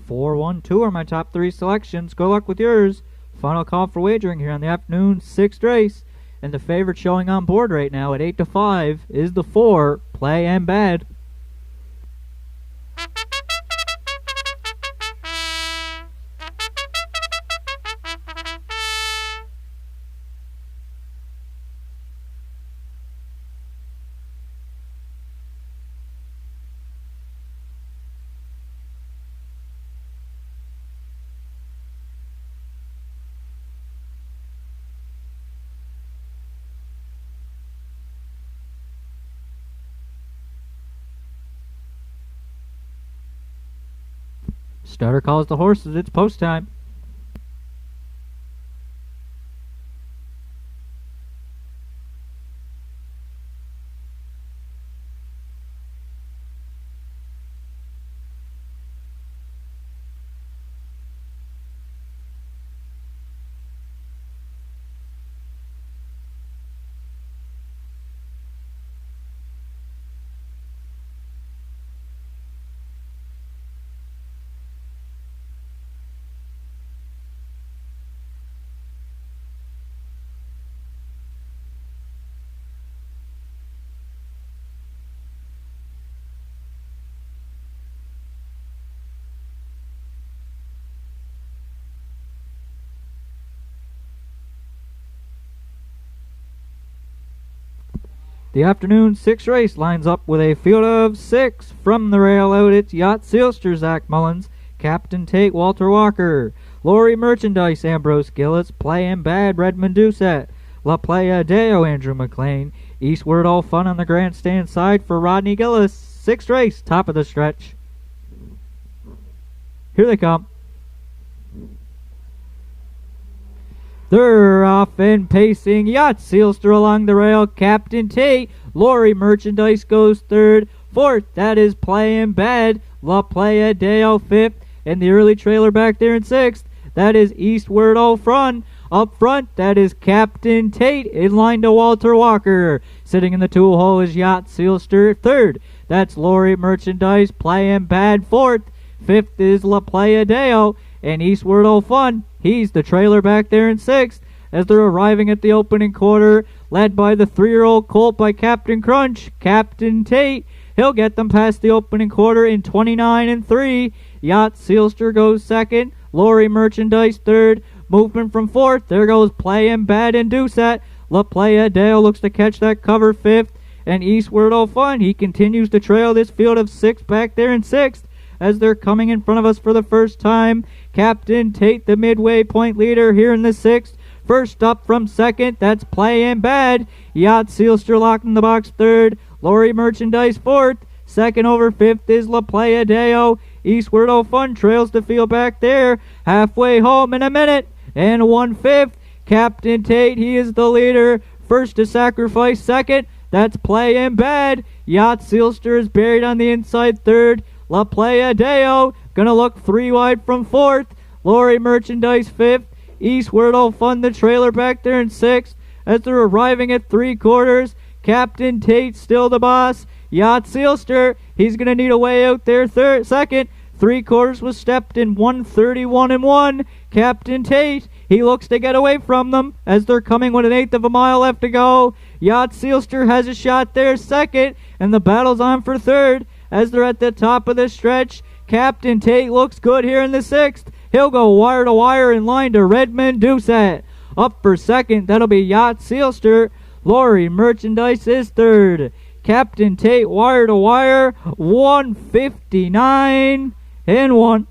4, 1, 2 are my top 3 selections. Good luck with yours. Final call for wagering here on the afternoon 6th race. And the favorite showing on board right now at 8-5 is the 4, Play and Bad. Starter calls the horses. It's post time. The afternoon 6th race lines up with a field of 6. From the rail out, it's Yacht Sealster, Zach Mullins, Captain Tate, Walter Walker, Lori Merchandise, Ambrose Gillis, Play and Bad, Redmond Doucette, La Playa Deo, Andrew McLean, Eastward All Fun on the grandstand side for Rodney Gillis. 6th race, top of the stretch. Here they come. They're off and pacing. Yacht Sealster along the rail. Captain Tate. Lori Merchandise goes 3rd. 4th, that is Play and Bad. La Playa Deo 5th. And the early trailer back there in 6th. That is Eastward All Fun. Up front, that is Captain Tate in line to Walter Walker. Sitting in the 2-hole is Yacht Sealster 3rd. That's Lori Merchandise. Play and Bad 4th. 5th is La Playa Deo. And Eastward All Fun, he's the trailer back there in 6th as they're arriving at the opening quarter, led by the 3-year-old colt by Captain Crunch, Captain Tate. He'll get them past the opening quarter in 29-3. Yacht Sealster goes 2nd, Lori Merchandise 3rd. Movement from 4th, there goes Play and Bad and Doucette. La Playa Deo looks to catch that cover 5th, and Eastward All Fun, he continues to trail this field of 6 back there in 6th. As they're coming in front of us for the first time. Captain Tate, the midway point leader here in the 6th. First up from 2nd, that's Play and Bad. Yacht Sealster locked in the box 3rd. Lori Merchandise 4th. 2nd over 5th is La Playa Deo. Eastward All Fun trails the field back there. Halfway home in a minute and 1/5. Captain Tate, he is the leader. First to sacrifice 2nd, that's Play and Bad. Yacht Sealster is buried on the inside 3rd. La Playa Deo, gonna look 3 wide from 4th. Lori Merchandise 5th. Eastward All Fun, the trailer back there in 6th. As they're arriving at 3/4, Captain Tate still the boss. Yacht Sealster, he's gonna need a way out there 2nd. 3/4 was stepped in 1:31-1. Captain Tate, he looks to get away from them as they're coming with 1/8 of a mile left to go. Yacht Sealster has a shot there 2nd, and the battle's on for 3rd. As they're at the top of the stretch, Captain Tate looks good here in the 6th. He'll go wire to wire in line to Redmond Doucette. Up for 2nd, that'll be Yacht Sealster. Lori Merchandise is 3rd. Captain Tate wire to wire, 1:59-1.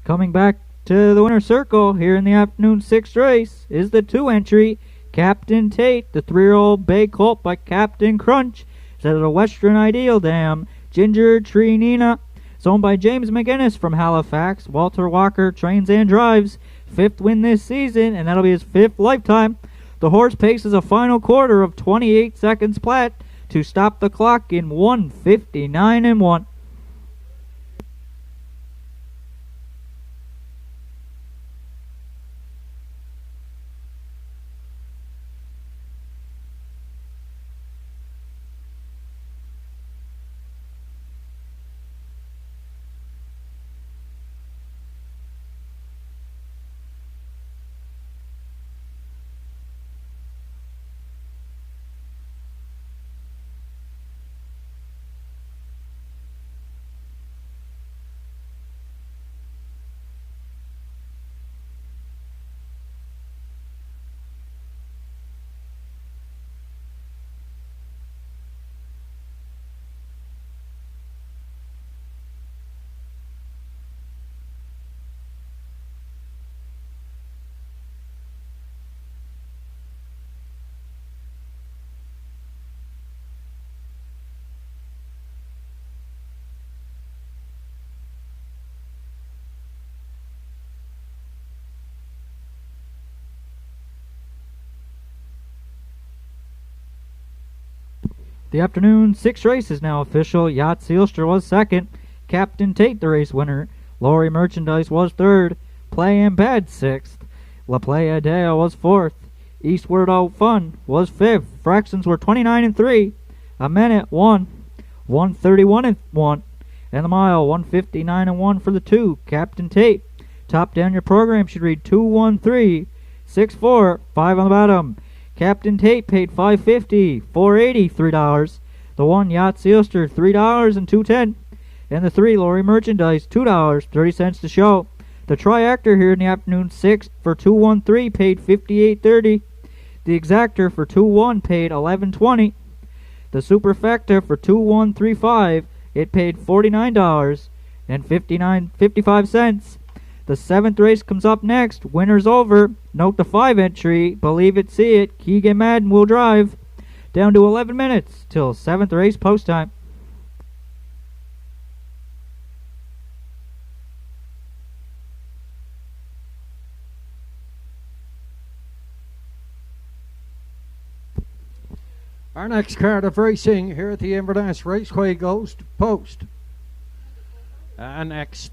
Coming back to the winner's circle here in the afternoon 6th race is the 2 entry Captain Tate, the 3-year-old bay colt by Captain Crunch. It's at the Western Ideal Dam. Ginger Tree Nina. It's owned by James McGinnis from Halifax. Walter Walker trains and drives. 5th win this season, and that'll be his 5th lifetime. The horse paces a final quarter of 28 seconds flat to stop the clock in 1:59.1. The afternoon 6th race is now official. Yacht Sealster was 2nd. Captain Tate, the race winner. Lori Merchandise was 3rd. Play and Bad 6th. La Playa Deo was 4th. Eastward Out Fun was 5th. Fractions were 29 and 3. A minute 1. 1:31 and 1. And the mile 1:59 and 1 for the 2. Captain Tate. Top down your program should read 213 64 5 on the bottom. Captain Tate paid $5.50, $4.80, $3. The 1 Yacht Sealster $3 and $2.10, and the 3 Lori Merchandise $2, 30 cents to show. The Triactor here in the afternoon 6th for 213 paid $58.30. The Exactor for 2-1 paid $11.20. The Superfecta for 2-1-3-5, it paid $49 and 55 cents. The 7th race comes up next. Winner's over. Note the 5 entry. Believe It, See It. Keegan Madden will drive. Down to 11 minutes till 7th race post time. Our next card of racing here at the Inverness Raceway goes to post. Next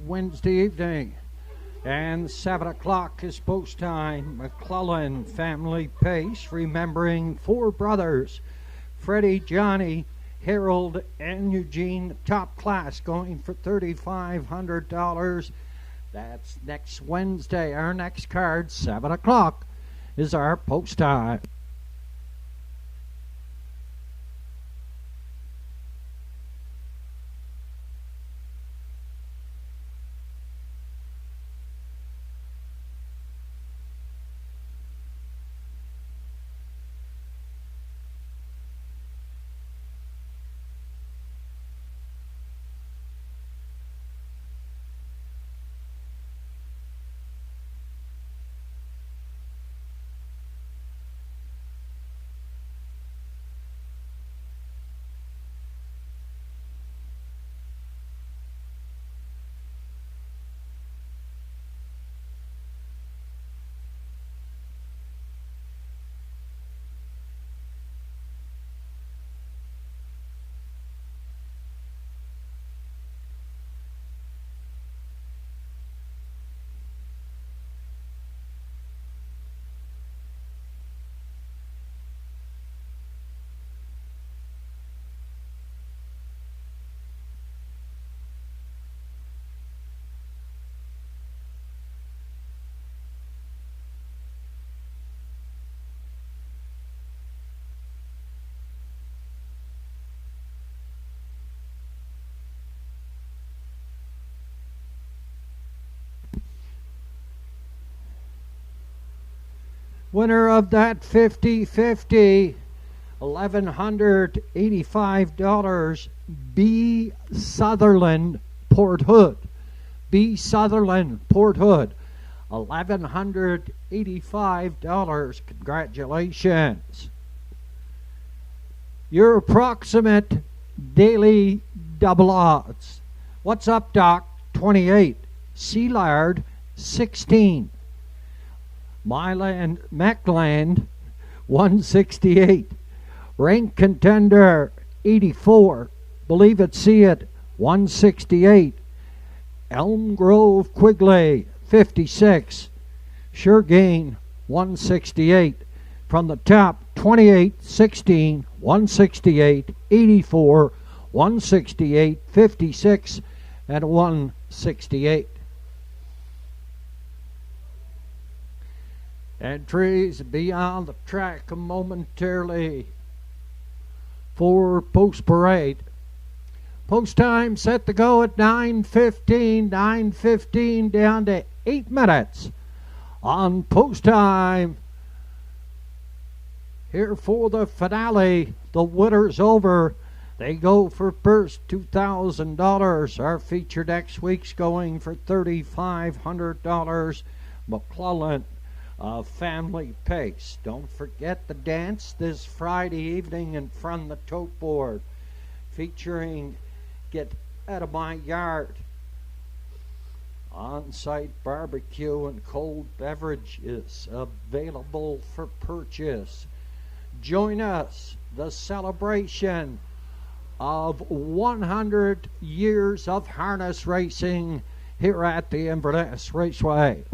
Wednesday evening, and 7 o'clock is post time. McClellan Family Pace, remembering 4 brothers, Freddie, Johnny, Harold, and Eugene. Top class going for $3,500. That's next Wednesday. Our next card, 7 o'clock, is our post time. Winner of that 50-50, $1,185, B. Sutherland, Port Hood. B. Sutherland, Port Hood, $1,185. Congratulations. Your approximate daily double odds. What's up, Doc? 28. Sealard, 16. Meckland, 168. Rank Contender, 84. Believe It, See It, 168. Elm Grove Quigley, 56. Sure Gain, 168. From the top, 28, 16, 168, 84, 168, 56, and 168. Entries beyond the track momentarily for post parade. Post time set to go at 9:15. 9:15 down to 8 minutes on post time. Here for the finale, the winner's over. They go for first $2,000. Our feature next week's going for $3,500. McClellan Family Pace. Don't forget the dance this Friday evening in front of the tote board, featuring Get Out of My Yard, on-site barbecue and cold beverages available for purchase. Join us, the celebration of 100 years of harness racing here at the Inverness Raceway.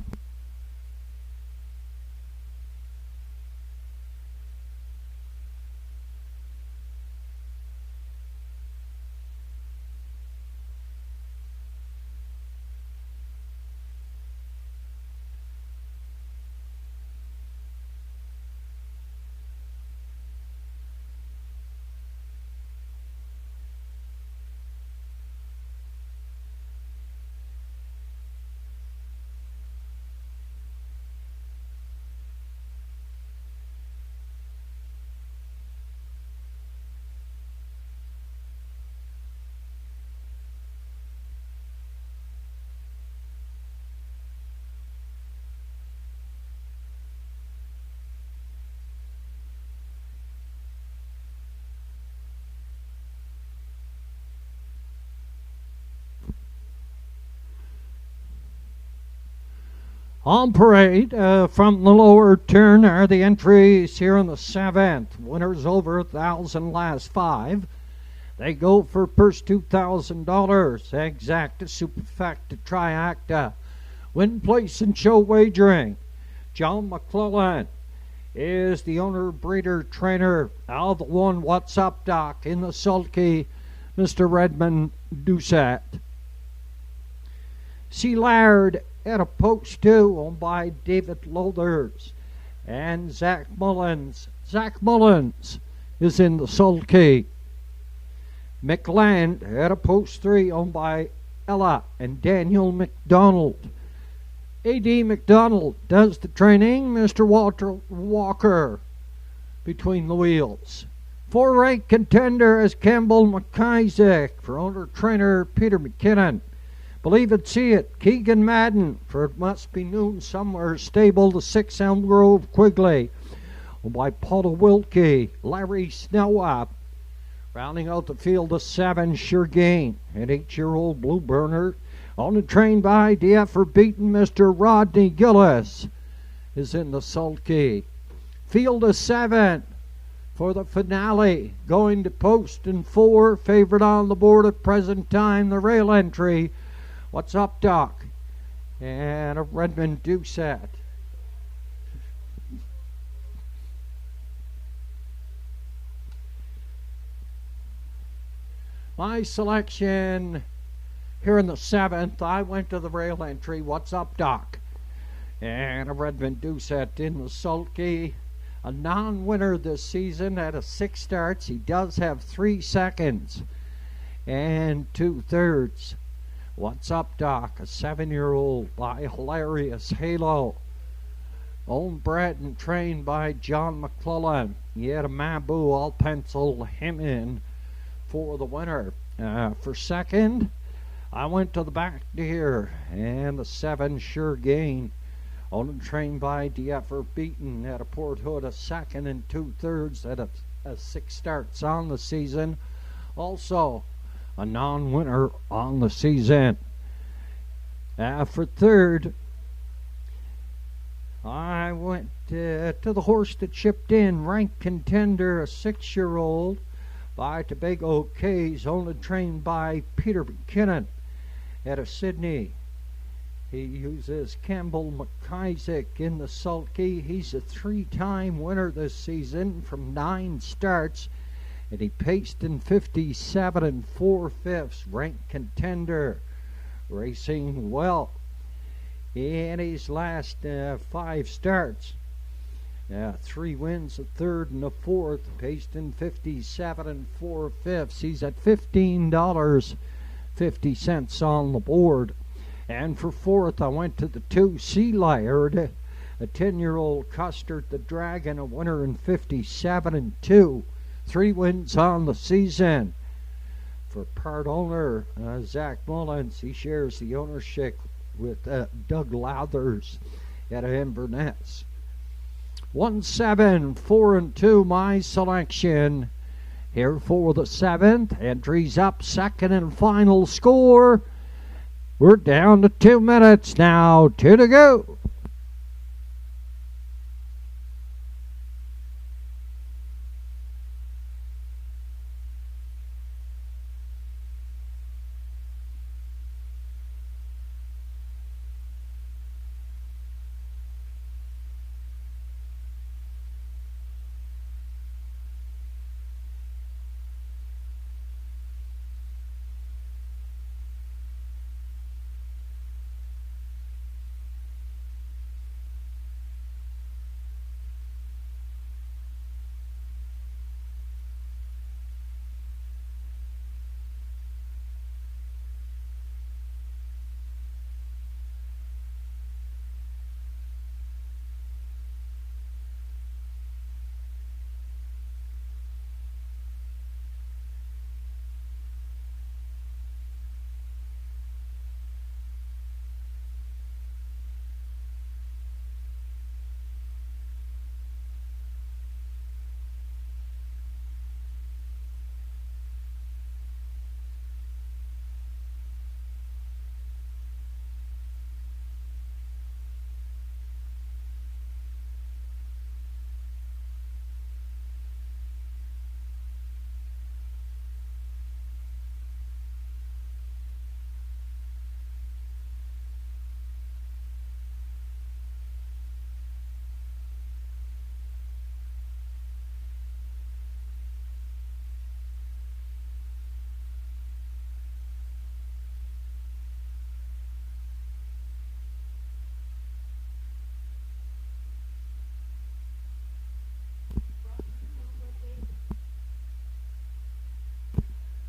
On parade from the lower turn are the entries here in the 7th. Winners over 1,000, last 5. They go for first $2,000. Exacta, Superfecta, Triacta. Win, place, and show wagering. John McClellan is the owner, breeder, trainer of the one What's Up Doc in the sulky, Mr. Redmond Doucette. Sealard at a post 2, owned by David Lothers and Zach Mullins. Zach Mullins is in the sulky. McLand at a post 3, owned by Ella and Daniel McDonald. A.D. McDonald does the training. Mr. Walter Walker between the wheels. 4-rank contender is Campbell McIsaac for owner-trainer Peter McKinnon. Believe It, See It, Keegan Madden for It Must Be Noon Somewhere Stable, the 6 Elm Grove Quigley, owned by Paul Wilkie, Larry Snellwap. Rounding out the field, the 7 Sure Gain, an 8-year-old Blue Burner. On the train by DF for beaten Mr. Rodney Gillis is in the sulky. Field of 7 for the finale, going to post and 4. Favorite on the board at present time, the rail entry. What's Up Doc and a Redmond Doucette. My selection here in the 7th, I went to the rail entry, What's Up Doc, and a Redmond Doucette in the sulky. A non-winner this season at a 6 starts. He does have 3 seconds and 2/3. What's Up Doc, a 7-year-old by Hilarious Halo. Owned, bred, and trained by John McClellan. He had a Maboo. I'll pencil him in for the winner. For second, I went to the back deer, and the 7 Sure Gain, only trained by DFR Beaton at a Port Hood, a 2nd and 2/3 at a 6 starts on the season. Also, a non-winner on the season. For 3rd, I went to the horse that chipped in, Rank Contender, a 6-year-old by Tobago K's, only trained by Peter McKinnon at a Sydney. He uses Campbell McIsaac in the sulky. He's a 3-time winner this season from 9 starts, and he paced in 57 and 4/5. Rank Contender, racing well in his last 5 starts. 3 wins, a 3rd and a 4th, paced in 57 and 4/5. He's at $15.50 on the board. And for 4th, I went to the 2 Sea Liard, a 10-year-old Custard the Dragon, a winner in 57 and 2. 3 wins on the season. For part owner, Zach Mullins, he shares the ownership with Doug Lathers at Inverness. 1, 7, 4, and 2, my selection. Here for the 7th, entries up, 2nd and final score. We're down to 2 minutes now, 2 to go.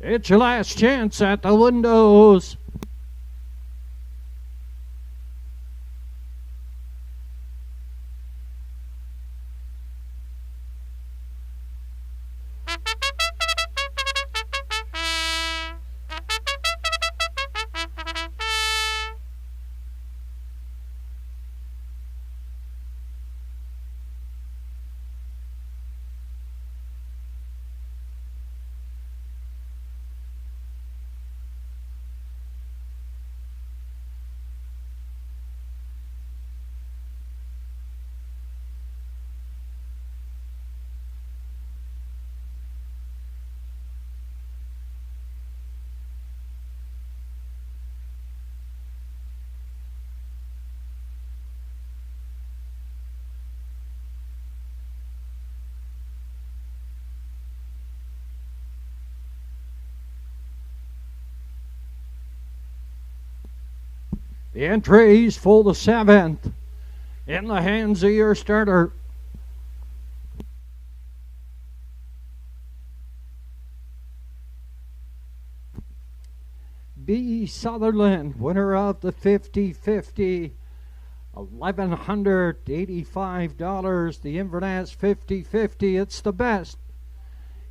It's your last chance at the windows. The entries for the 7th in the hands of your starter. B. Sutherland, winner of the 50-50, $1,185. The Inverness 50-50, it's the best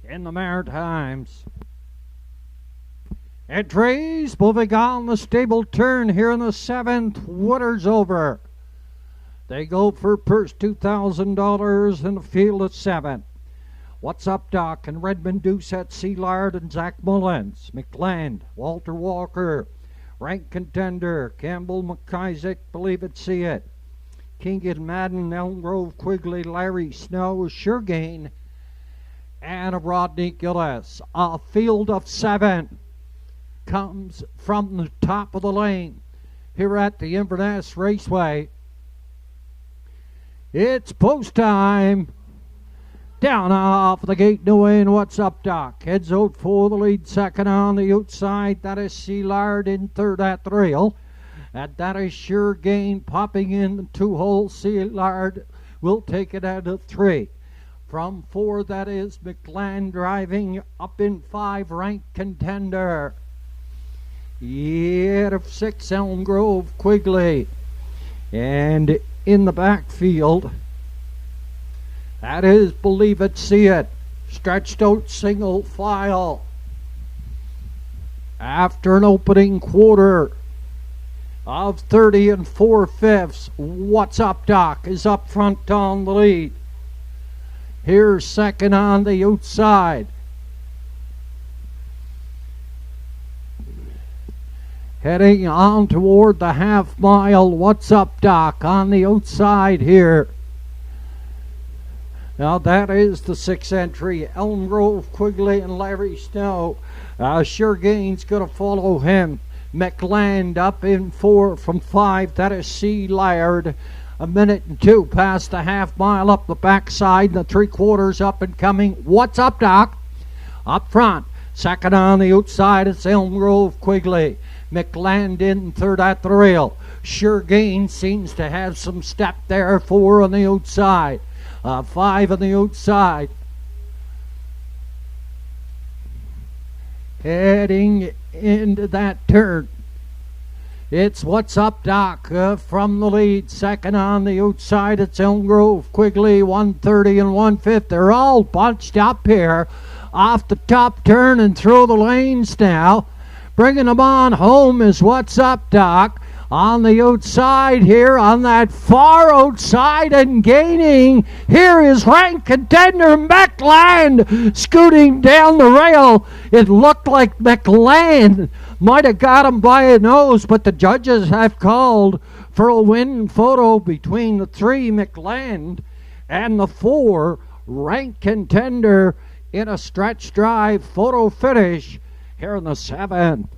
in the Maritimes. Entries moving on the stable turn here in the 7th. Woodard's over. They go for purse $2,000 in the field at 7. What's Up Doc and Redmond Doucette, Sealard and Zach Mullins. McLand, Walter Walker, Rank Contender, Campbell McIsaac, Believe It, See It. Keegan Madden, Elm Grove, Quigley, Larry Snow, Sure Gain, and Rodney Gillis. A field of 7 comes from the top of the lane here at the Inverness Raceway. It's post time. Down off the gate, no way, and What's Up Doc heads out for the lead. Second on the outside, that is Sealard. In third at the rail, and that is Sure Gain popping in the 2-hole. Sealard will take it out of 3. From 4, that is McLand driving up in 5, Rank Contender. Out of 6, Elm Grove, Quigley. And in the backfield, that is Believe It, See It. Stretched out single file. After an opening quarter of 30 4/5, What's Up Doc is up front on the lead. Here's second on the outside. Heading on toward the half mile, What's Up Doc on the outside here. Now that is the 6th entry. Elm Grove, Quigley, and Larry Snow. Sure Gain's going to follow him. McLand up in 4 from 5. That is Sealard. 1:02 past the half mile up the backside. The 3/4 up and coming. What's Up Doc? Up front. Second on the outside, it's Elm Grove, Quigley. McLand in third at the rail. Sure Gain seems to have some step there. 4 on the outside. 5 on the outside. Heading into that turn, it's What's Up Doc from the lead. Second on the outside, it's Elm Grove, Quigley, 130 and 1/5. They're all bunched up here off the top turn and through the lanes now. Bringing them on home is What's Up Doc. On the outside here, on that far outside and gaining, here is Rank Contender McLand scooting down the rail. It looked like McLand might have got him by a nose, but the judges have called for a win photo between the 3, McLand, and the 4, Rank Contender, in a stretch drive photo finish here in the 7th.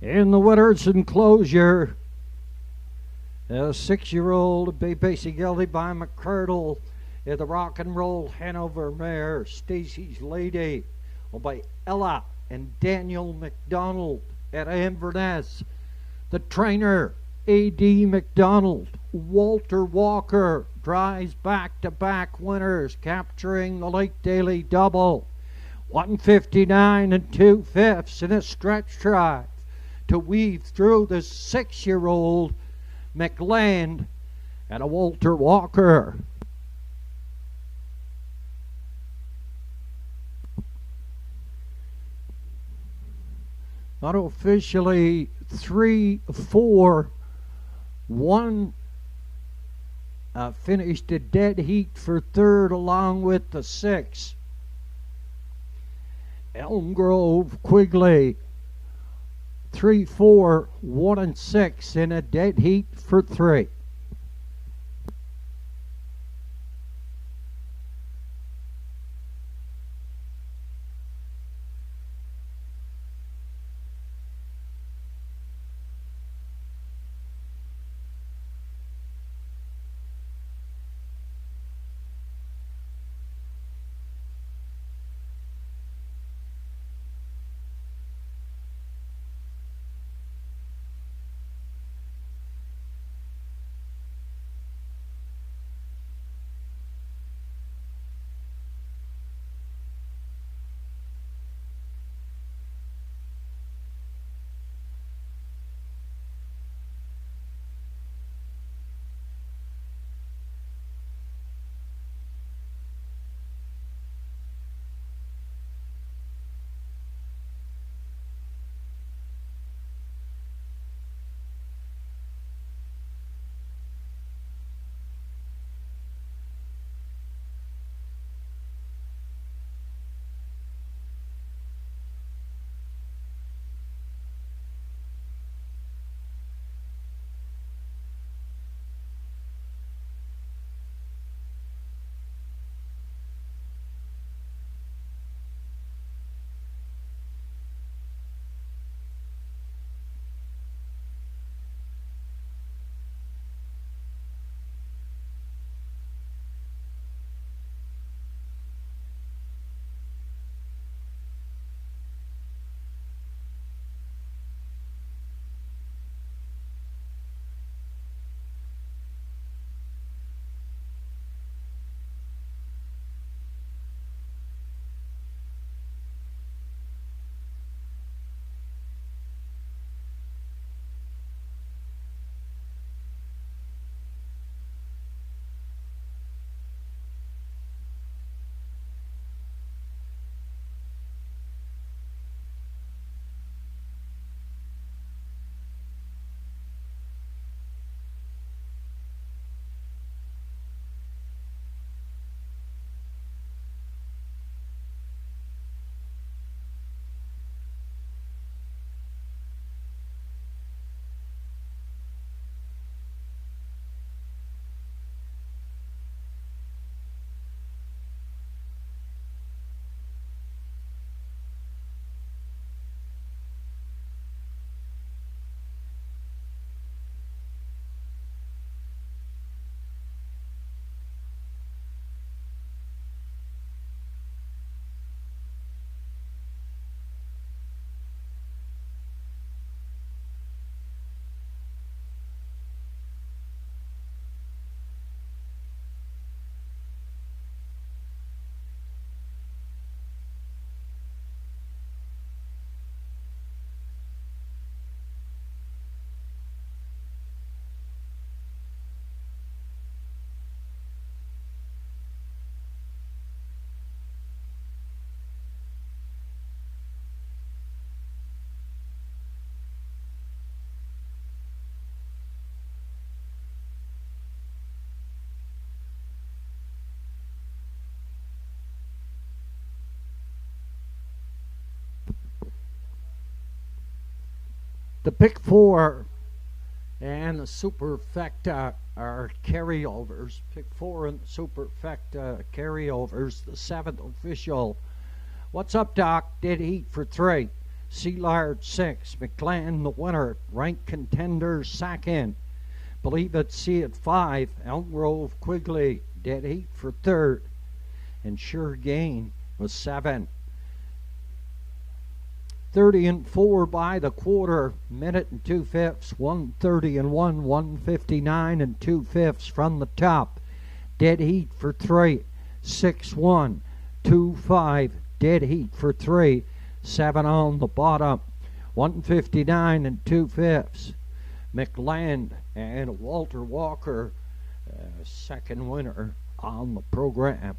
In the winner's enclosure, a 6-year-old basically gelded by McCurdle in the Rock and Roll Hanover mare, Stacy's Lady, by Ella and Daniel McDonald at Inverness. The trainer, A.D. McDonald. Walter Walker drives back-to-back winners, capturing the Lake Daily Double. 159 2/5 in a stretch drive to weave through the 6-year-old McLean and a Walter Walker. Unofficially 3-4. One finished a dead heat for third along with the 6. Elm Grove Quigley 3-4, 1 and 6 in a dead heat for 3. The pick 4 and the superfecta are carryovers. Pick 4 and the superfecta carryovers. The 7th official. What's up, Doc? Did heat for 3. Sealard 6, McLean the winner, ranked contender second. Believe It, See It 5, Elm Grove Quigley, dead heat for third. And Sure Gain was 7. 30 4 by the quarter, minute and 2/5, 1:30 1, 1:59 2/5 from the top. Dead heat for 3, 6-1, 2-5, dead heat for 3, 7 on the bottom, 1:59 2/5. McLean and Walter Walker, second winner on the program.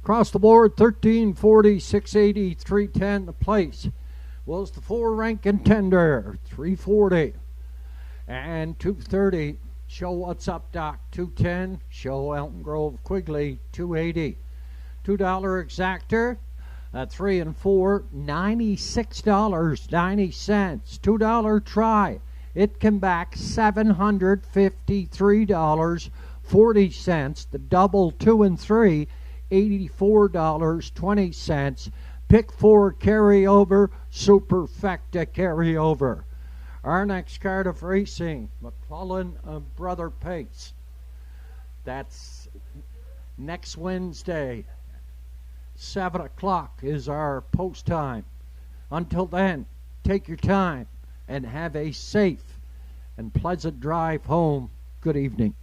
Across the board, 1340, 680, 310. The place was the 4-rank contender, 340 and 230. Show What's Up Doc, 210. Show Elton Grove Quigley, 280. $2 exactor, 3 and 4, $96.90. $2 try. It came back $753.40. The double 2 and 3. $84.20. Pick 4 carryover, superfecta carryover. Our next card of racing, McClellan Brother Pace. That's next Wednesday. 7 o'clock is our post time. Until then, take your time and have a safe and pleasant drive home. Good evening.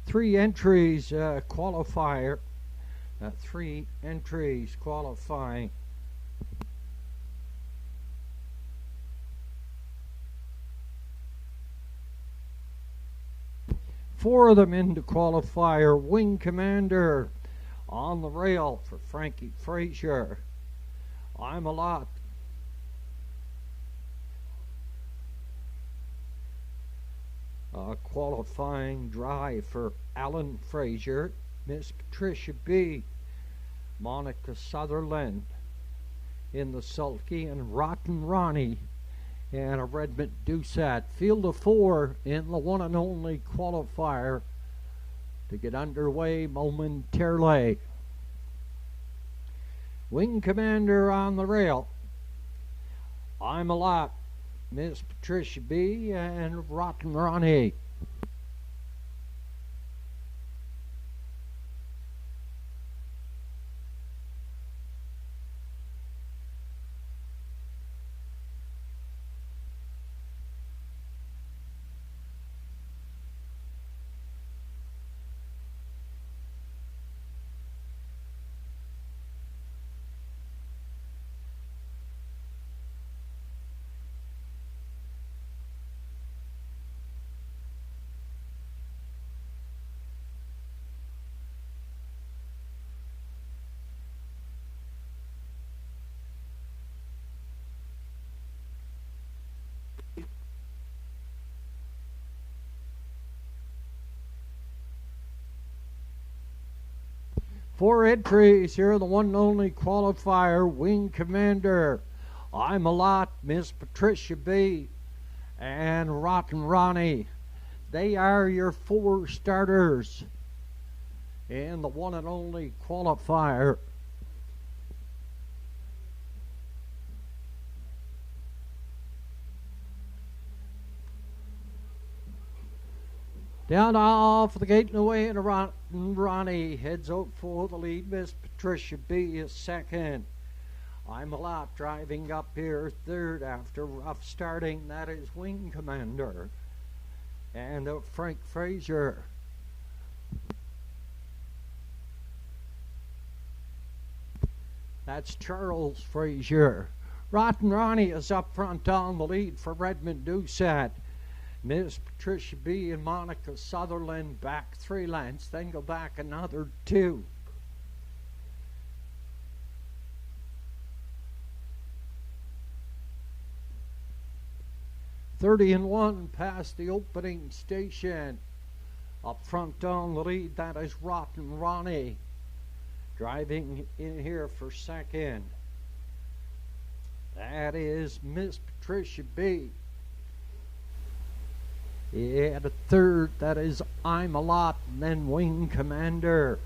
Three entries qualifier. 3 entries qualifying. Four of them into qualifier. Wing Commander on the rail for Frankie Frazier. I'm a Lot. Qualifying drive for Alan Frazier, Miss Patricia B, Monica Sutherland in the Sulky, and Rotten Ronnie and a Redmond Doucette. Field of 4 in the one and only qualifier to get underway momentarily. Wing Commander on the rail. I'm a Lot, Miss Patricia B, and Rotten Ronnie. Four entries here, the one and only qualifier, Wing Commander. I'm a Lot, Miss Patricia B, and Rotten Ronnie. They are your 4 starters in the one and only qualifier. Down off the gate and away, and Ronnie heads out for the lead. Miss Patricia B is second. I'm a Lot driving up here third after rough starting. That is Wing Commander. And Frank Frazier. That's Charles Frazier. Rotten Ronnie is up front on the lead for Redmond Doucette. Miss Patricia B and Monica Sutherland back 3 lengths, then go back another 2. $30-1 past the opening station. Up front on the lead, that is Rotten Ronnie. Driving in here for second, that is Miss Patricia B. At a third, that is I'm a Lot, and then Wing Commander.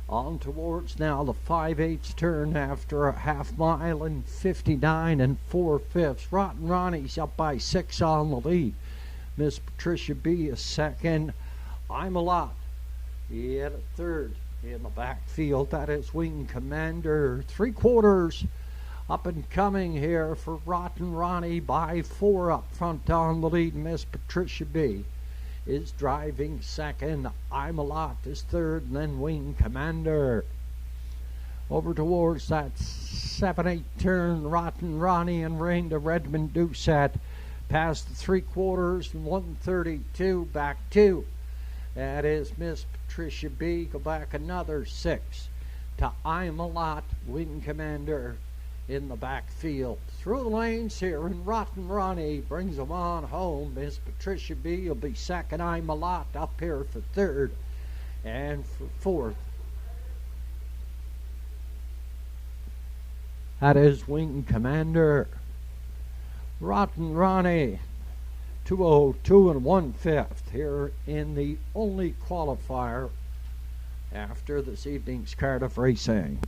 On towards now the 5/8 turn after a half mile and 59 4/5. Rotten Ronnie's up by 6 on the lead. Miss Patricia B is second. I'm a Lot. At a third. In the backfield, that is Wing Commander. 3/4 up and coming here for Rotten Ronnie by 4 up front on the lead. Miss Patricia B is driving second. I'm a Lot is third, and then Wing Commander. Over towards that 7/8 turn, Rotten Ronnie and rain to Redmond Doucette. Past the 3/4 and 132, back 2. That is Miss Patricia B. Go back another 6 to I'm a Lot, Wing Commander in the backfield. Through the lanes here, and Rotten Ronnie brings them on home. Miss Patricia B will be second. I'm a Lot up here for third and for fourth. That is Wing Commander. Rotten Ronnie. 2:02 1/5 here in the only qualifier after this evening's Cardiff racing.